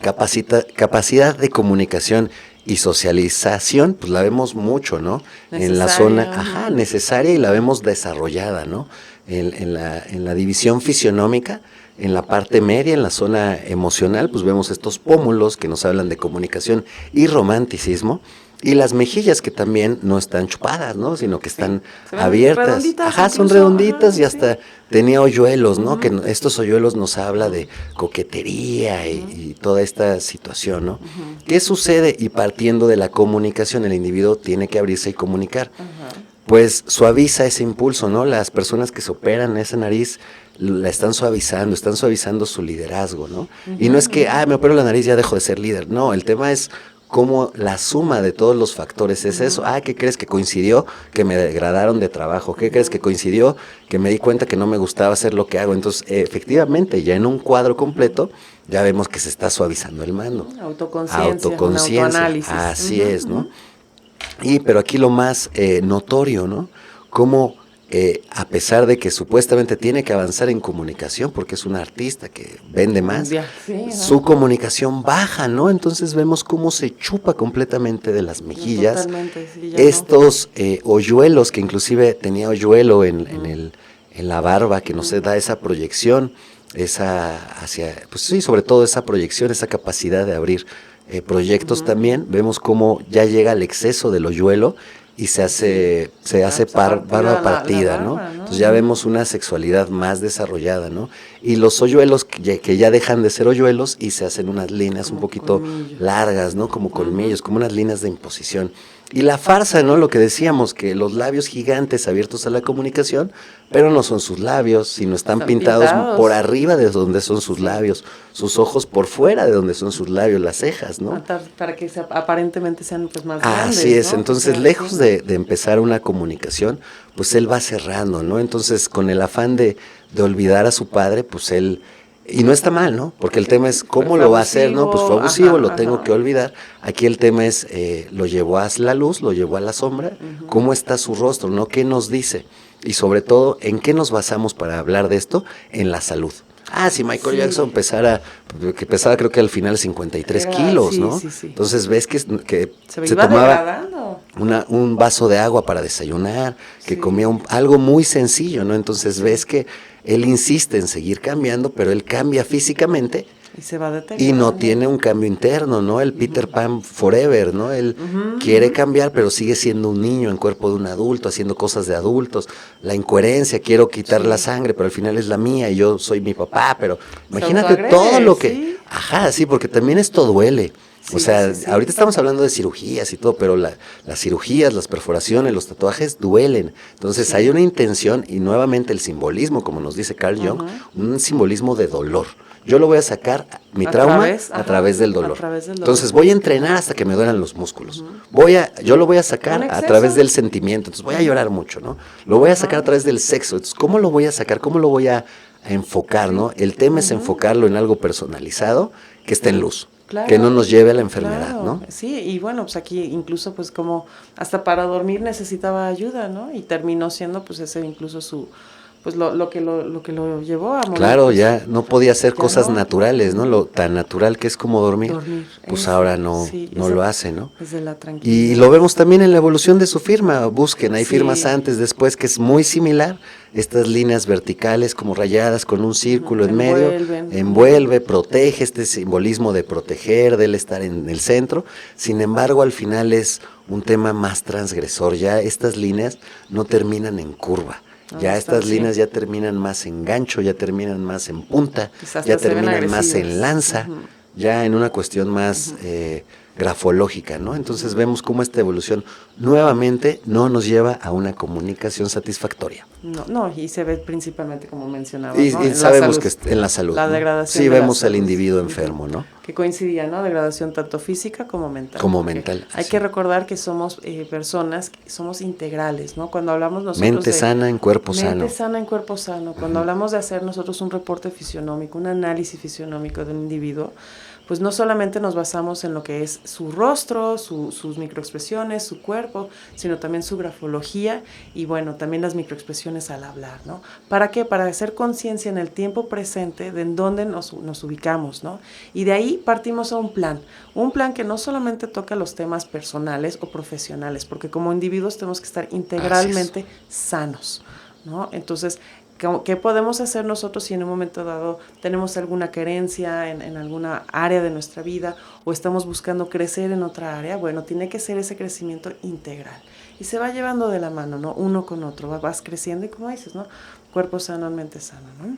Capacidad de comunicación y socialización, pues la vemos mucho, ¿no? En la zona, necesaria, y la vemos desarrollada, ¿no? En la división fisionómica, en la parte media, en la zona emocional, pues vemos estos pómulos que nos hablan de comunicación y romanticismo, y las mejillas que también no están chupadas, ¿no? Sino que están abiertas. Son redonditas y hasta tenía hoyuelos, ¿no? Que estos hoyuelos nos habla de coquetería y toda esta situación, ¿no? ¿Qué sucede? Y partiendo de la comunicación, el individuo tiene que abrirse y comunicar. Pues suaviza ese impulso, ¿no? Las personas que se operan esa nariz la están suavizando su liderazgo, ¿no? Y no es que, me opero la nariz, ya dejo de ser líder. No, el tema es cómo la suma de todos los factores es eso. ¿Qué crees que coincidió? Que me degradaron de trabajo. ¿Qué crees que coincidió? Que me di cuenta que no me gustaba hacer lo que hago. Entonces, efectivamente, ya en un cuadro completo, ya vemos que se está suavizando el mando. Autoconciencia. Autoanálisis. Así es, ¿no? Pero aquí lo más notorio, ¿no? Cómo a pesar de que supuestamente tiene que avanzar en comunicación, porque es un artista que vende más, su comunicación baja, ¿no? Entonces vemos cómo se chupa completamente de las mejillas. Estos hoyuelos, que inclusive tenía hoyuelo en la barba, que nos da esa proyección, sobre todo esa proyección, esa capacidad de abrir proyectos también. Vemos cómo ya llega al exceso del hoyuelo y se hace barba partida, ¿no? Entonces ya vemos una sexualidad más desarrollada, ¿no? Y los hoyuelos que ya dejan de ser hoyuelos y se hacen unas líneas un poquito largas, ¿no? Como colmillos, como unas líneas de imposición. Y la farsa, ¿no? Lo que decíamos, que los labios gigantes abiertos a la comunicación, pero no son sus labios, sino están pintados por arriba de donde son sus labios, sus ojos por fuera de donde son sus labios, las cejas, ¿no? Para que aparentemente sean pues más grandes, Así es, ¿no? entonces lejos de empezar una comunicación, pues él va cerrando, ¿no? Entonces con el afán de olvidar a su padre, pues él... Y no está mal, ¿no? Porque el tema es cómo lo va a hacer, ¿no? Pues fue abusivo, lo tengo que olvidar. Aquí el tema es, lo llevó a la luz, lo llevó a la sombra. ¿Cómo está su rostro, no? ¿Qué nos dice? Y sobre todo, ¿en qué nos basamos para hablar de esto? En la salud. Si Michael Jackson pesara creo que al final 53 kilos, ¿no? Entonces ves que se tomaba un vaso de agua para desayunar, que comía algo muy sencillo, ¿no? Entonces ves que él insiste en seguir cambiando, pero él cambia físicamente y se va deteriorando. Y no tiene un cambio interno, ¿no? El Peter Pan forever, ¿no? Él quiere cambiar, pero sigue siendo un niño en cuerpo de un adulto, haciendo cosas de adultos. La incoherencia, quiero quitar la sangre, pero al final es la mía y yo soy mi papá, pero imagínate todo lo que... Sí, porque también esto duele. Ahorita estamos hablando de cirugías y todo, pero las cirugías, las perforaciones, los tatuajes duelen. Entonces hay una intención y nuevamente el simbolismo, como nos dice Carl Jung, un simbolismo de dolor. Yo lo voy a sacar, mi trauma, a través del dolor. Entonces voy a entrenar hasta que me duelan los músculos. Yo lo voy a sacar a través del sentimiento. Entonces voy a llorar mucho, ¿no? Lo voy a sacar a través del sexo. Entonces, ¿cómo lo voy a sacar? ¿Cómo lo voy a enfocar, no? El tema es enfocarlo en algo personalizado que esté en luz. Claro, que no nos lleve a la enfermedad, claro, ¿no? Sí, y bueno, pues aquí incluso pues como hasta para dormir necesitaba ayuda, ¿no? Y terminó siendo pues ese incluso su, pues lo que lo llevó a morir. Claro, pues, ya no podía hacer cosas naturales, ¿no? Lo tan natural que es como dormir pues ahora no lo hace, ¿no? Desde la tranquilidad. Y lo vemos también en la evolución de su firma, busquen, hay firmas antes, después, que es muy similar, estas líneas verticales como rayadas con un círculo en medio, envuelve, protege, este simbolismo de proteger, de él estar en el centro. Sin embargo, al final es un tema más transgresor, ya estas líneas no terminan en curva. Ya estas líneas ya terminan más en gancho, ya terminan más en punta, ya terminan más en lanza, ya en una cuestión más grafológica, ¿no? Entonces vemos cómo esta evolución nuevamente no nos lleva a una comunicación satisfactoria. No, y se ve principalmente como mencionaba, y, ¿no? y sabemos que en la salud. La degradación. Sí, vemos al individuo enfermo, ¿no? Que coincidía, ¿no? Degradación tanto física como mental. Como mental. Hay que recordar que somos personas, somos integrales, ¿no? Cuando hablamos nosotros mente sana en cuerpo sano. Mente sana en cuerpo sano. Cuando hablamos de hacer nosotros un reporte fisionómico, un análisis fisionómico de un individuo, pues no solamente nos basamos en lo que es su rostro, sus microexpresiones, su cuerpo, sino también su grafología y bueno, también las microexpresiones al hablar, ¿no? ¿Para qué? Para hacer conciencia en el tiempo presente de en dónde nos ubicamos, ¿no? Y de ahí partimos a un plan que no solamente toca los temas personales o profesionales, porque como individuos tenemos que estar integralmente sanos, ¿no? Entonces, ¿qué podemos hacer nosotros si en un momento dado tenemos alguna carencia en alguna área de nuestra vida o estamos buscando crecer en otra área? Bueno, tiene que ser ese crecimiento integral. Y se va llevando de la mano, ¿no? Uno con otro, vas creciendo y como dices, ¿no? Cuerpo sano, mente sana, ¿no?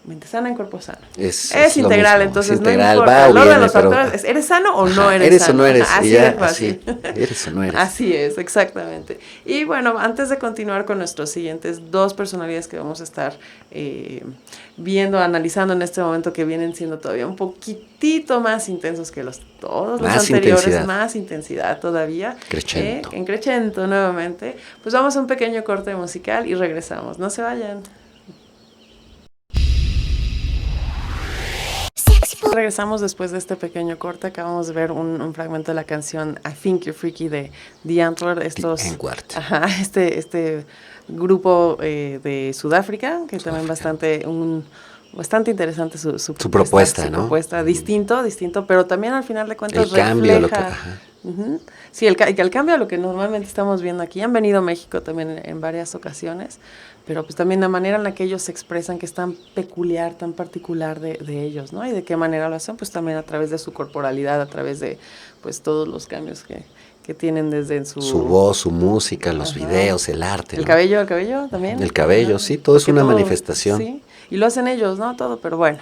Mente sana en cuerpo sano. Es integral, entonces es integral, no importa. El orden de los factores es, ¿eres sano o no eres sano? Eres o no eres. Así ya, es fácil. Eres o no eres. Así es, exactamente. Y bueno, antes de continuar con nuestros siguientes dos personalidades que vamos a estar viendo, analizando en este momento, que vienen siendo todavía un poquitito más intensos que todos los anteriores, más intensidad todavía. Crescendo. En crescendo nuevamente. Pues vamos a un pequeño corte musical y regresamos. No se vayan. Regresamos después de este pequeño corte. Acabamos de ver un fragmento de la canción I Think You're Freaky de The Antwoord. Este grupo de Sudáfrica, que también bastante interesante su propuesta, ¿no? Propuesta, distinto, pero también al final de cuentas refleja. Sí, el cambio a lo que normalmente estamos viendo aquí. Han venido a México también en varias ocasiones, pero pues también la manera en la que ellos se expresan, que es tan peculiar, tan particular de ellos, ¿no? Y de qué manera lo hacen, pues también a través de su corporalidad, a través de pues todos los cambios que tienen desde su voz, su música, los videos, el arte. El cabello también. El cabello, sí, todo es una manifestación. Sí, y lo hacen ellos, ¿no? Todo, pero bueno.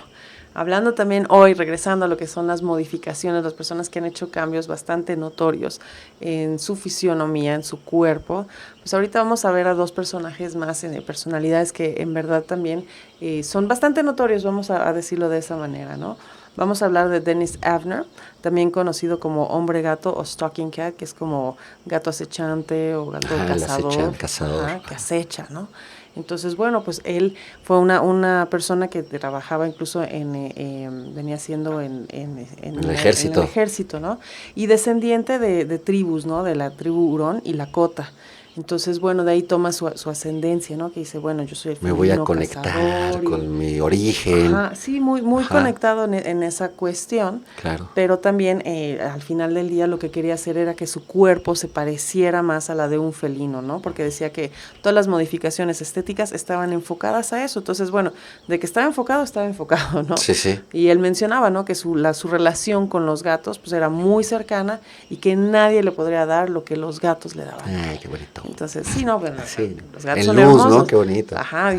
Hablando también hoy, regresando a lo que son las modificaciones, las personas que han hecho cambios bastante notorios en su fisionomía, en su cuerpo, pues ahorita vamos a ver a dos personajes más, personalidades que en verdad también son bastante notorios, vamos a decirlo de esa manera, ¿no? Vamos a hablar de Dennis Avner, también conocido como hombre gato o stalking cat, que es como gato acechante o gato cazador. Que acecha, ¿no? Entonces, bueno, pues él fue una persona que trabajaba incluso venía siendo en el ejército, ¿no? Y descendiente de tribus, ¿no? De la tribu Hurón y Lakota. Entonces, bueno, de ahí toma su ascendencia, ¿no? Que dice, bueno, yo soy el me voy a conectar con mi origen. Sí, muy conectado en esa cuestión. Claro. Pero también, al final del día, lo que quería hacer era que su cuerpo se pareciera más a la de un felino, ¿no? Porque decía que todas las modificaciones estéticas estaban enfocadas a eso. Entonces, bueno, de que estaba enfocado, ¿no? Sí, sí. Y él mencionaba, ¿no? Que su relación con los gatos, pues, era muy cercana y que nadie le podría dar lo que los gatos le daban. Ay, qué bonito. Entonces, sí, no, bueno, sí. Los gatos en son luz, hermosos. ¿no? Qué bonito.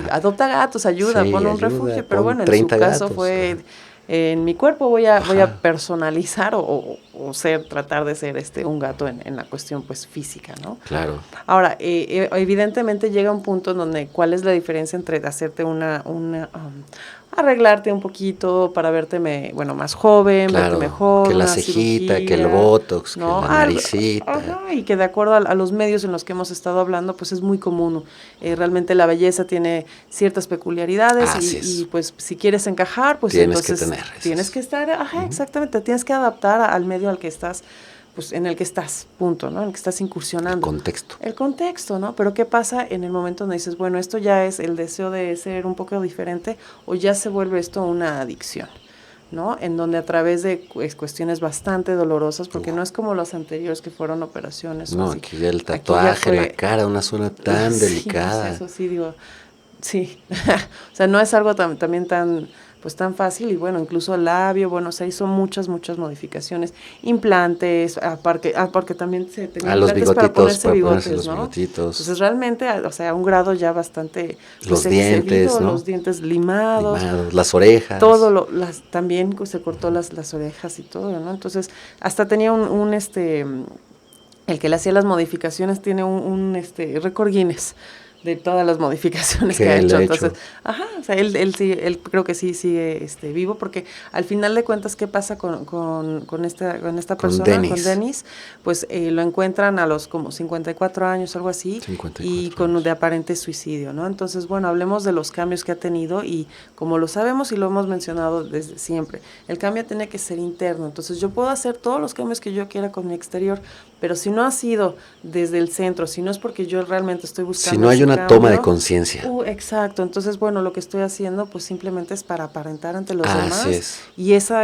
Adopta gatos, ayuda, pon un refugio, pero bueno, en su caso gatos, fue, en mi cuerpo voy a personalizar o tratar de ser un gato en la cuestión, pues, física, ¿no? Claro. Ahora, evidentemente llega un punto en donde, ¿cuál es la diferencia entre hacerte arreglarte un poquito para verte, más joven, Claro, verte mejor, que la una cejita, que el cirugía, botox, que ¿no? la naricita. Ajá, y que de acuerdo a los medios en los que hemos estado hablando, pues es muy común. Realmente la belleza tiene ciertas peculiaridades Así y es. pues si quieres encajar, pues Tienes que entonces tener esas. tienes que estar, ajá, exactamente, tienes que adaptar al medio al que estás, pues en el que estás, punto, ¿no? En el que estás incursionando. El contexto. El contexto, ¿no? Pero ¿qué pasa en el momento donde dices, bueno, esto ya es el deseo de ser un poco diferente o ya se vuelve esto una adicción, ¿no? En donde a través de cuestiones bastante dolorosas, porque no es como las anteriores que fueron operaciones. No, o así. aquí ya el Aquí ya tatuaje en la fue- cara, una zona tan Sí, delicada. pues eso sí, digo, sí. O sea, no es algo también tan, pues tan fácil y bueno, incluso el labio, bueno, se hizo muchas modificaciones, implantes, porque también se tenían Los implantes para bigotitos, ponerse para ponerse bigotes, los ¿no? bigotitos. Entonces realmente, o sea, a un grado ya bastante, pues Los dientes, excedido, ¿no? los dientes limados, Limados, las orejas. también se cortó las orejas y todo, ¿no? Entonces, hasta tenía el que le hacía las modificaciones tiene un récord Guinness de todas las modificaciones que ha hecho. Entonces, ajá, o sea, él creo que sí sigue vivo, porque al final de cuentas, ¿qué pasa con esta persona, con Dennis? Pues lo encuentran a los como 54 años, algo así, 54 y con años. de aparente suicidio, ¿no? Entonces, bueno, hablemos de los cambios que ha tenido y como lo sabemos y lo hemos mencionado desde siempre, el cambio tiene que ser interno. Entonces, yo puedo hacer todos los cambios que yo quiera con mi exterior, pero si no ha sido desde el centro, si no es porque yo realmente estoy buscando si no hay una cambio, toma de conciencia. Exacto. Entonces, bueno, lo que estoy haciendo pues simplemente es para aparentar ante los demás. Así es. Y esa,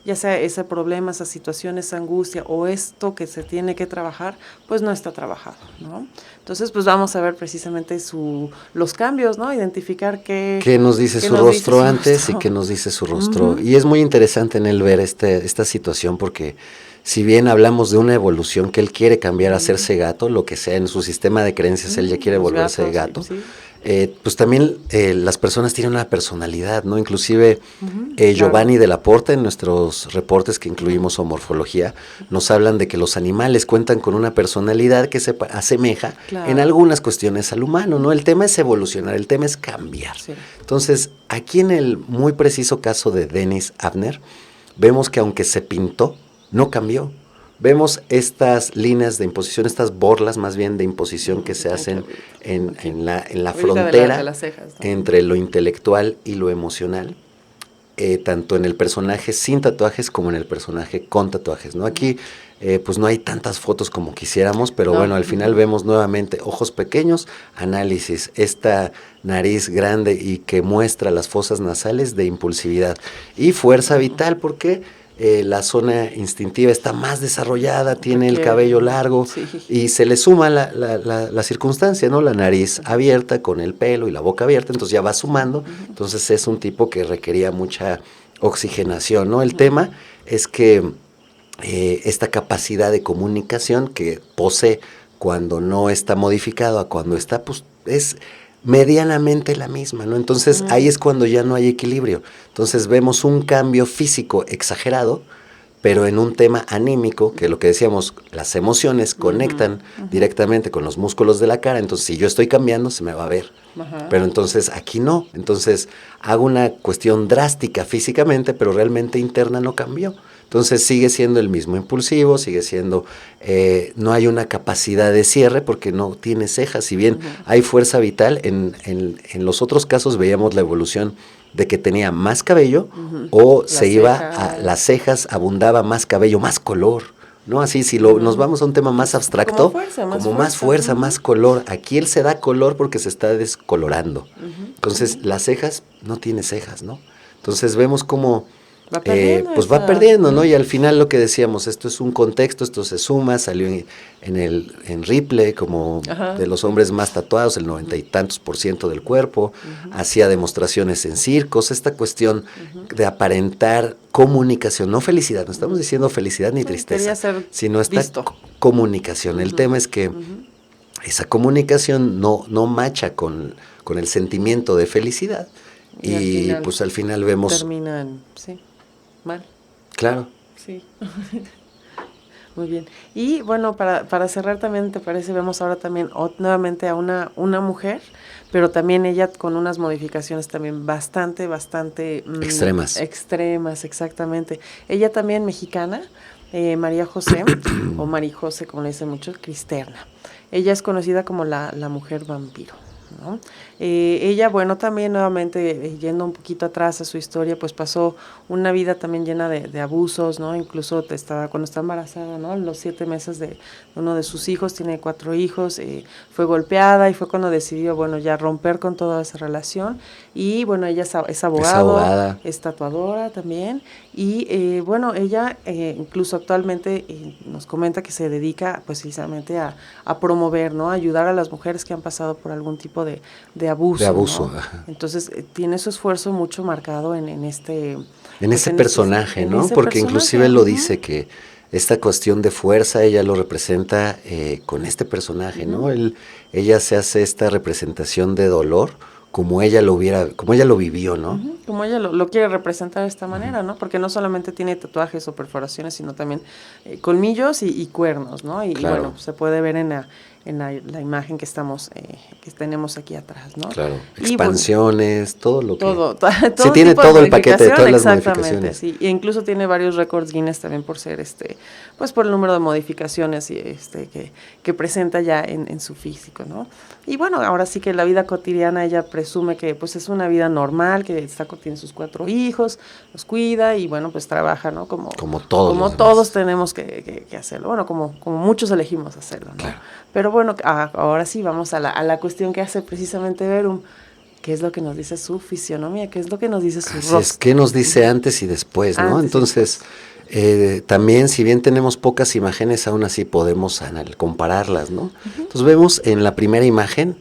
ya sea ese problema, esa situación, esa angustia o esto que se tiene que trabajar, pues no está trabajado, ¿no? Entonces, pues vamos a ver precisamente los cambios, ¿no? Identificar qué nos dice su rostro antes y qué nos dice su rostro. Y es muy interesante en él ver esta situación porque si bien hablamos de una evolución que él quiere cambiar a hacerse gato, lo que sea en su sistema de creencias, él ya quiere volverse gato, sí. Pues también las personas tienen una personalidad, ¿no? Inclusive Claro. Giovanni de la Porta, en nuestros reportes que incluimos o morfología, nos hablan de que los animales cuentan con una personalidad que se asemeja en algunas cuestiones al humano, ¿no? El tema es evolucionar, el tema es cambiar. Sí. Entonces, aquí en el muy preciso caso de Dennis Abner, vemos que aunque se pintó, no cambió. Vemos estas líneas de imposición, estas borlas más bien de imposición que se hacen en la frontera de las cejas, ¿no? entre lo intelectual y lo emocional, tanto en el personaje sin tatuajes como en el personaje con tatuajes, ¿no? Aquí pues no hay tantas fotos como quisiéramos, pero bueno, al final vemos nuevamente ojos pequeños, análisis, esta nariz grande y que muestra las fosas nasales de impulsividad y fuerza vital, porque la zona instintiva está más desarrollada, tiene el cabello largo y se le suma la circunstancia, ¿no? La nariz abierta con el pelo y la boca abierta, entonces ya va sumando, entonces es un tipo que requería mucha oxigenación, ¿no? El tema es que esta capacidad de comunicación que posee cuando no está modificado a cuando está, pues es medianamente la misma, ¿no? Entonces ahí es cuando ya no hay equilibrio. Entonces vemos un cambio físico exagerado, pero en un tema anímico, que lo que decíamos, las emociones conectan directamente con los músculos de la cara, entonces si yo estoy cambiando, se me va a ver. Pero entonces aquí no, entonces hago una cuestión drástica físicamente, pero realmente interna no cambió. Entonces sigue siendo el mismo impulsivo, sigue siendo, no hay una capacidad de cierre porque no tiene cejas, si bien hay fuerza vital, en los otros casos veíamos la evolución de que tenía más cabello o las cejas, abundaba más cabello, más color, ¿no? Así, si nos vamos a un tema más abstracto, como más fuerza, más color. Aquí él se da color porque se está descolorando. Entonces, las cejas, no tiene cejas, ¿no? Entonces, vemos cómo va perdiendo, ¿no? Y al final lo que decíamos, esto es un contexto, esto se suma, salió en Ripley como de los hombres más tatuados, el 90 y tantos % del cuerpo, hacía demostraciones en circos, esta cuestión de aparentar comunicación, no felicidad, no estamos diciendo felicidad ni tristeza, sino esta comunicación. El tema es que esa comunicación no macha con el sentimiento de felicidad y pues al final vemos... Terminan, sí. Mal. Claro. Sí. Muy bien. Y bueno, para cerrar también, ¿te parece? Vemos ahora también nuevamente a una mujer, pero también ella con unas modificaciones también bastante Extremas. extremas, exactamente. Ella también mexicana, María José, o María José, como le dicen muchos, Cristerna. Ella es conocida como la mujer vampiro, ¿no? Ella, bueno, también nuevamente, yendo un poquito atrás a su historia, pues pasó una vida también llena de abusos, ¿no? Incluso cuando está embarazada, ¿no? Los 7 meses de uno de sus hijos, tiene 4 hijos, fue golpeada y fue cuando decidió, bueno, ya romper con toda esa relación. Y bueno, ella es abogada, es tatuadora también. Y bueno, ella incluso actualmente nos comenta que se dedica pues precisamente a promover, ¿no? A ayudar a las mujeres que han pasado por algún tipo de abuso. de abuso. ¿No? Entonces tiene su esfuerzo mucho marcado en este... En pues, ese personaje, ¿no? Porque inclusive él lo dice que esta cuestión de fuerza ella lo representa con este personaje, ¿no? Ella se hace esta representación de dolor como ella lo vivió, ¿no? Como ella lo quiere representar de esta manera, ¿no? Porque no solamente tiene tatuajes o perforaciones, sino también colmillos y cuernos, ¿no? Y claro. bueno, se puede ver en la imagen que tenemos aquí atrás, ¿no? Claro, expansiones, y, bueno, todo sí, tiene todo el paquete de todas las modificaciones. Sí, e incluso tiene varios récords Guinness también por ser pues por el número de modificaciones y que presenta ya en su físico, ¿no? Y bueno, ahora sí que la vida cotidiana ella presume que pues es una vida normal, que tiene sus 4 hijos, los cuida y bueno, pues trabaja, ¿no? Como todos tenemos que hacerlo, bueno, como muchos elegimos hacerlo, ¿no? Claro. Pero bueno, ahora sí vamos a la cuestión que hace precisamente Verum. ¿Qué es lo que nos dice su fisionomía? ¿Qué es lo que nos dice su rostro? Es ¿qué nos dice antes y después, no? Entonces, también, si bien tenemos pocas imágenes, aún así podemos compararlas, ¿no? Entonces vemos en la primera imagen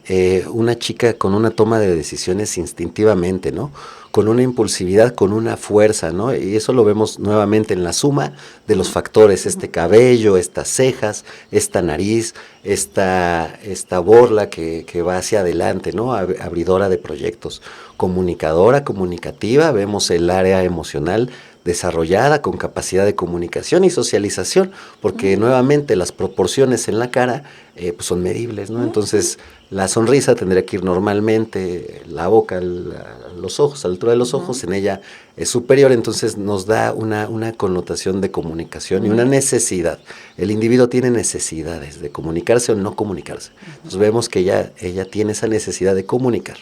una chica con una toma de decisiones instintivamente, ¿no? Con una impulsividad, con una fuerza, ¿no? Y eso lo vemos nuevamente en la suma de los factores, este cabello, estas cejas, esta nariz, esta borla que va hacia adelante, ¿no? Abridora de proyectos, comunicadora, comunicativa, vemos el área emocional desarrollada con capacidad de comunicación y socialización, porque nuevamente las proporciones en la cara pues son medibles, ¿no? Entonces la sonrisa tendría que ir normalmente, la boca, los ojos, a la altura de los ojos, en ella es superior, entonces nos da una connotación de comunicación y una necesidad. El individuo tiene necesidades de comunicarse o no comunicarse. Entonces vemos que ella tiene esa necesidad de comunicar.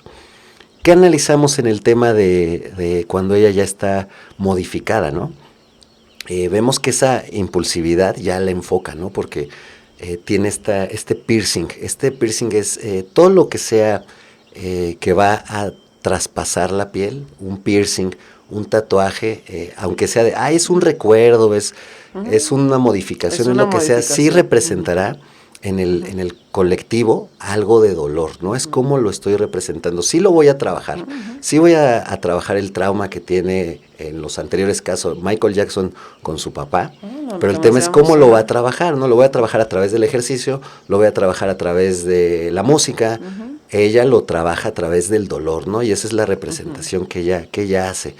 ¿Qué analizamos en el tema de cuando ella ya está modificada, ¿no? Vemos que esa impulsividad ya la enfoca, ¿no? Porque tiene este piercing. Este piercing es todo lo que sea que va a traspasar la piel, un piercing, un tatuaje, aunque sea es un recuerdo, es una modificación, en lo que sea, sí representará en el colectivo algo de dolor, ¿no? Es como lo estoy representando. Sí lo voy a trabajar, sí voy a trabajar el trauma que tiene en los anteriores casos Michael Jackson con su papá, pero el tema es cómo lo va a trabajar, ¿no? Lo voy a trabajar a través del ejercicio, lo voy a trabajar a través de la música, ella lo trabaja a través del dolor, ¿no? Y esa es la representación que ella hace.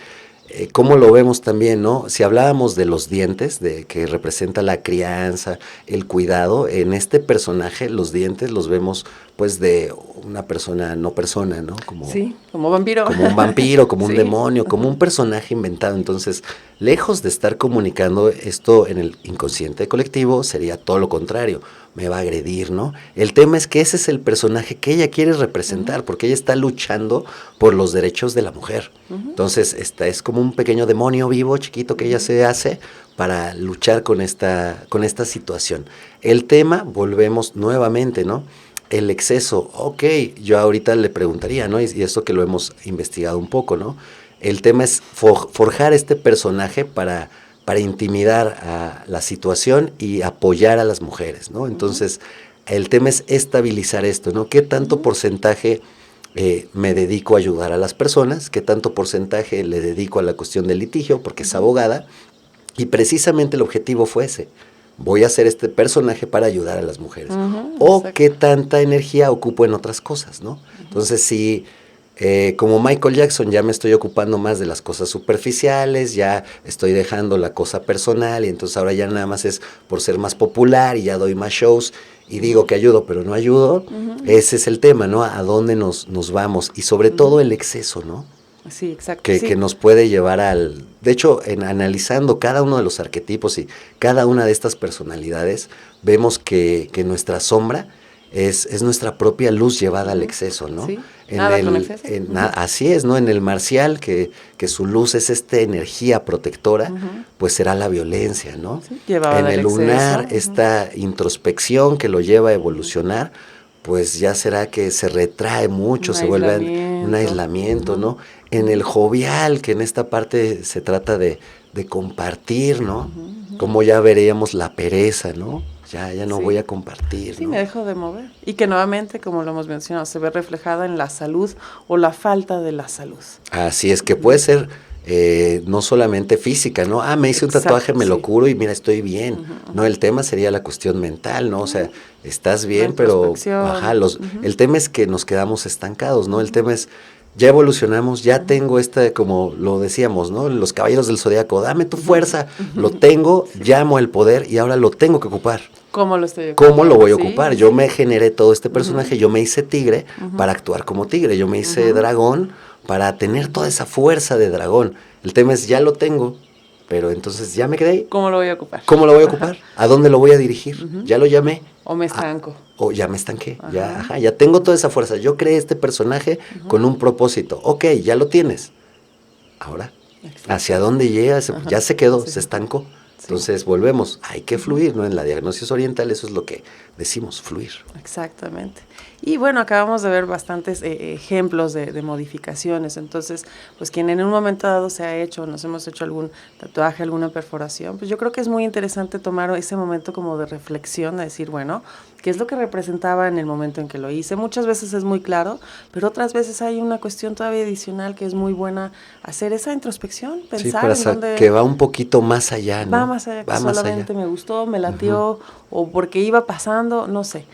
¿Cómo lo vemos también, no? Si hablábamos de los dientes, de que representa la crianza, el cuidado, en este personaje los dientes los vemos pues de una persona, no persona, ¿no? Como vampiro. Como un vampiro, como un demonio, como un personaje inventado. Entonces, lejos de estar comunicando esto en el inconsciente colectivo, sería todo lo contrario. Me va a agredir, ¿no? El tema es que ese es el personaje que ella quiere representar, porque ella está luchando por los derechos de la mujer. Entonces, es como un pequeño demonio vivo, chiquito, que ella se hace para luchar con esta situación. El tema, volvemos nuevamente, ¿no? El exceso, ok, yo ahorita le preguntaría, ¿no? Y esto que lo hemos investigado un poco, ¿no? El tema es forjar este personaje para intimidar a la situación y apoyar a las mujeres, ¿no? Entonces, el tema es estabilizar esto, ¿no? ¿Qué tanto porcentaje me dedico a ayudar a las personas? ¿Qué tanto porcentaje le dedico a la cuestión del litigio? Porque es abogada. Y precisamente el objetivo fue ese. Voy a hacer este personaje para ayudar a las mujeres. O exacto. Qué tanta energía ocupo en otras cosas, ¿no? Entonces, sí, Como Michael Jackson, ya me estoy ocupando más de las cosas superficiales, ya estoy dejando la cosa personal y entonces ahora ya nada más es por ser más popular y ya doy más shows y digo que ayudo, pero no ayudo. Ese es el tema, ¿no? A dónde nos vamos y sobre todo el exceso, ¿no? Sí, exacto. Que nos puede llevar al... De hecho, en analizando cada uno de los arquetipos y cada una de estas personalidades, vemos que nuestra sombra es nuestra propia luz llevada al exceso, ¿no? Sí. Nada con exceso. Así es, ¿no? En el marcial, que su luz es esta energía protectora, pues será la violencia, ¿no? Sí, en el lunar, esta introspección que lo lleva a evolucionar, pues ya será que se retrae mucho, se vuelve un aislamiento, ¿no? En el jovial, que en esta parte se trata de compartir, ¿no? Como ya veríamos la pereza, ¿no? Ya no voy a compartir, Sí, ¿no? me dejo de mover. Y que nuevamente, como lo hemos mencionado, se ve reflejada en la salud o la falta de la salud. Así es, que puede ser no solamente física, ¿no? Me hice un tatuaje, me lo curo y mira, estoy bien. No, el tema sería la cuestión mental, ¿no? O sea, estás bien, pero el tema es que nos quedamos estancados, ¿no? El tema es, ya evolucionamos, ya tengo como lo decíamos, ¿no? Los caballeros del zodiaco, dame tu fuerza, lo tengo, llamo el poder y ahora lo tengo que ocupar. ¿Cómo lo estoy ocupando? ¿Cómo lo voy a ocupar? Yo me generé todo este personaje, yo me hice tigre para actuar como tigre, yo me hice dragón para tener toda esa fuerza de dragón. El tema es, ya lo tengo, pero entonces ya me quedé. ¿Cómo lo voy a ocupar? ¿Cómo lo voy a ocupar? ¿A dónde lo voy a dirigir? Ya lo llamé. ¿O me estanco? O ya me estanqué. Ya tengo toda esa fuerza. Yo creé este personaje con un propósito. Ok, ya lo tienes. Ahora, ¿hacia dónde llega? Ya se quedó, se estancó. Entonces volvemos, hay que fluir, ¿no? En la diagnosis oriental eso es lo que decimos, fluir. Exactamente. Y bueno, acabamos de ver bastantes ejemplos de modificaciones. Entonces, pues quien en un momento dado se ha hecho, nos hemos hecho algún tatuaje, alguna perforación, pues yo creo que es muy interesante tomar ese momento como de reflexión, de decir, bueno, ¿qué es lo que representaba en el momento en que lo hice? Muchas veces es muy claro, pero otras veces hay una cuestión todavía adicional que es muy buena, hacer esa introspección, pensar en dónde... que va un poquito más allá, ¿no? Va más allá, que solamente me gustó, me latió, o porque iba pasando, no sé.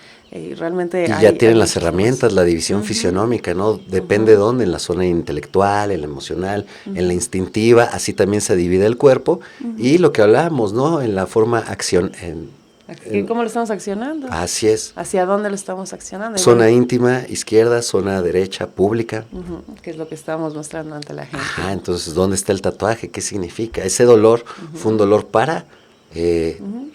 Realmente y ya tienen las herramientas, la división fisionómica, ¿no? Depende de dónde, en la zona intelectual, en la emocional, en la instintiva, así también se divide el cuerpo, y lo que hablábamos, ¿no? En la forma acción. ¿Cómo lo estamos accionando? Así es. ¿Hacia dónde lo estamos accionando? Zona íntima, izquierda, zona derecha, pública. Que es lo que estamos mostrando ante la gente. Entonces, ¿dónde está el tatuaje? ¿Qué significa? Ese dolor fue un dolor para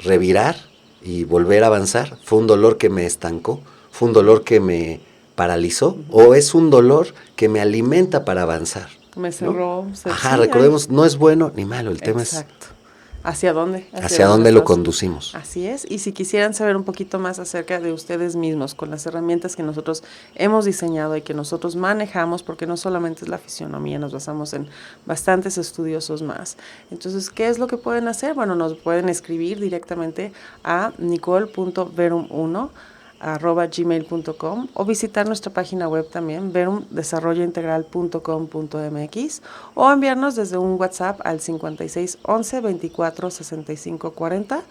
revirar y volver a avanzar. Fue un dolor que me estancó, fue un dolor que me paralizó, o es un dolor que me alimenta para avanzar. Me cerró. ¿No? Recordemos, no es bueno ni malo, el tema es... ¿Hacia dónde? ¿Hacia dónde lo conducimos? Así es. Y si quisieran saber un poquito más acerca de ustedes mismos, con las herramientas que nosotros hemos diseñado y que nosotros manejamos, porque no solamente es la fisionomía, nos basamos en bastantes estudiosos más. Entonces, ¿qué es lo que pueden hacer? Bueno, nos pueden escribir directamente a nicole.verum1@gmail.com o visitar nuestra página web también, verumdesarrollointegral.com.mx, o enviarnos desde un WhatsApp al 56 11 24 65 40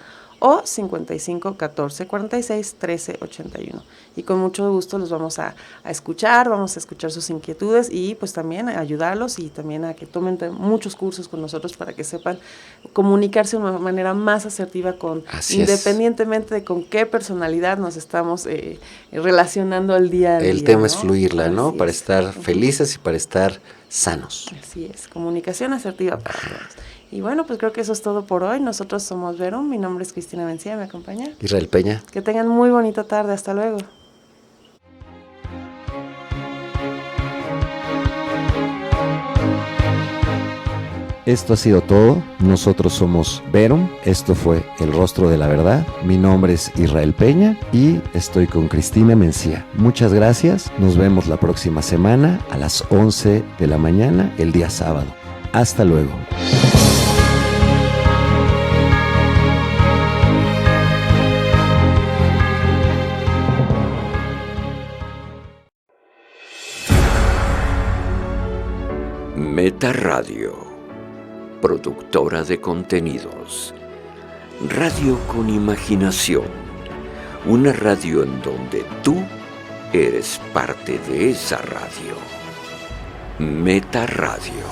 o 55 14 46 13 81. Y con mucho gusto los vamos a escuchar, vamos a escuchar sus inquietudes y pues también a ayudarlos y también a que tomen muchos cursos con nosotros para que sepan comunicarse de una manera más asertiva independientemente de con qué personalidad nos estamos relacionando al día a día. El tema es fluirla, ¿no? Para estar felices y para estar sanos. Así es, comunicación asertiva para todos. Y bueno, pues creo que eso es todo por hoy. Nosotros somos Verum, mi nombre es Cristina Mencía, ¿me acompaña? Israel Peña. Que tengan muy bonita tarde, hasta luego. Esto ha sido todo. Nosotros somos Verum. Esto fue El Rostro de la Verdad. Mi nombre es Israel Peña y estoy con Cristina Mencía. Muchas gracias. Nos vemos la próxima semana a las 11 de la mañana, el día sábado. Hasta luego. Meta Radio, productora de contenidos. Radio con imaginación. Una radio en donde tú eres parte de esa radio. Meta Radio.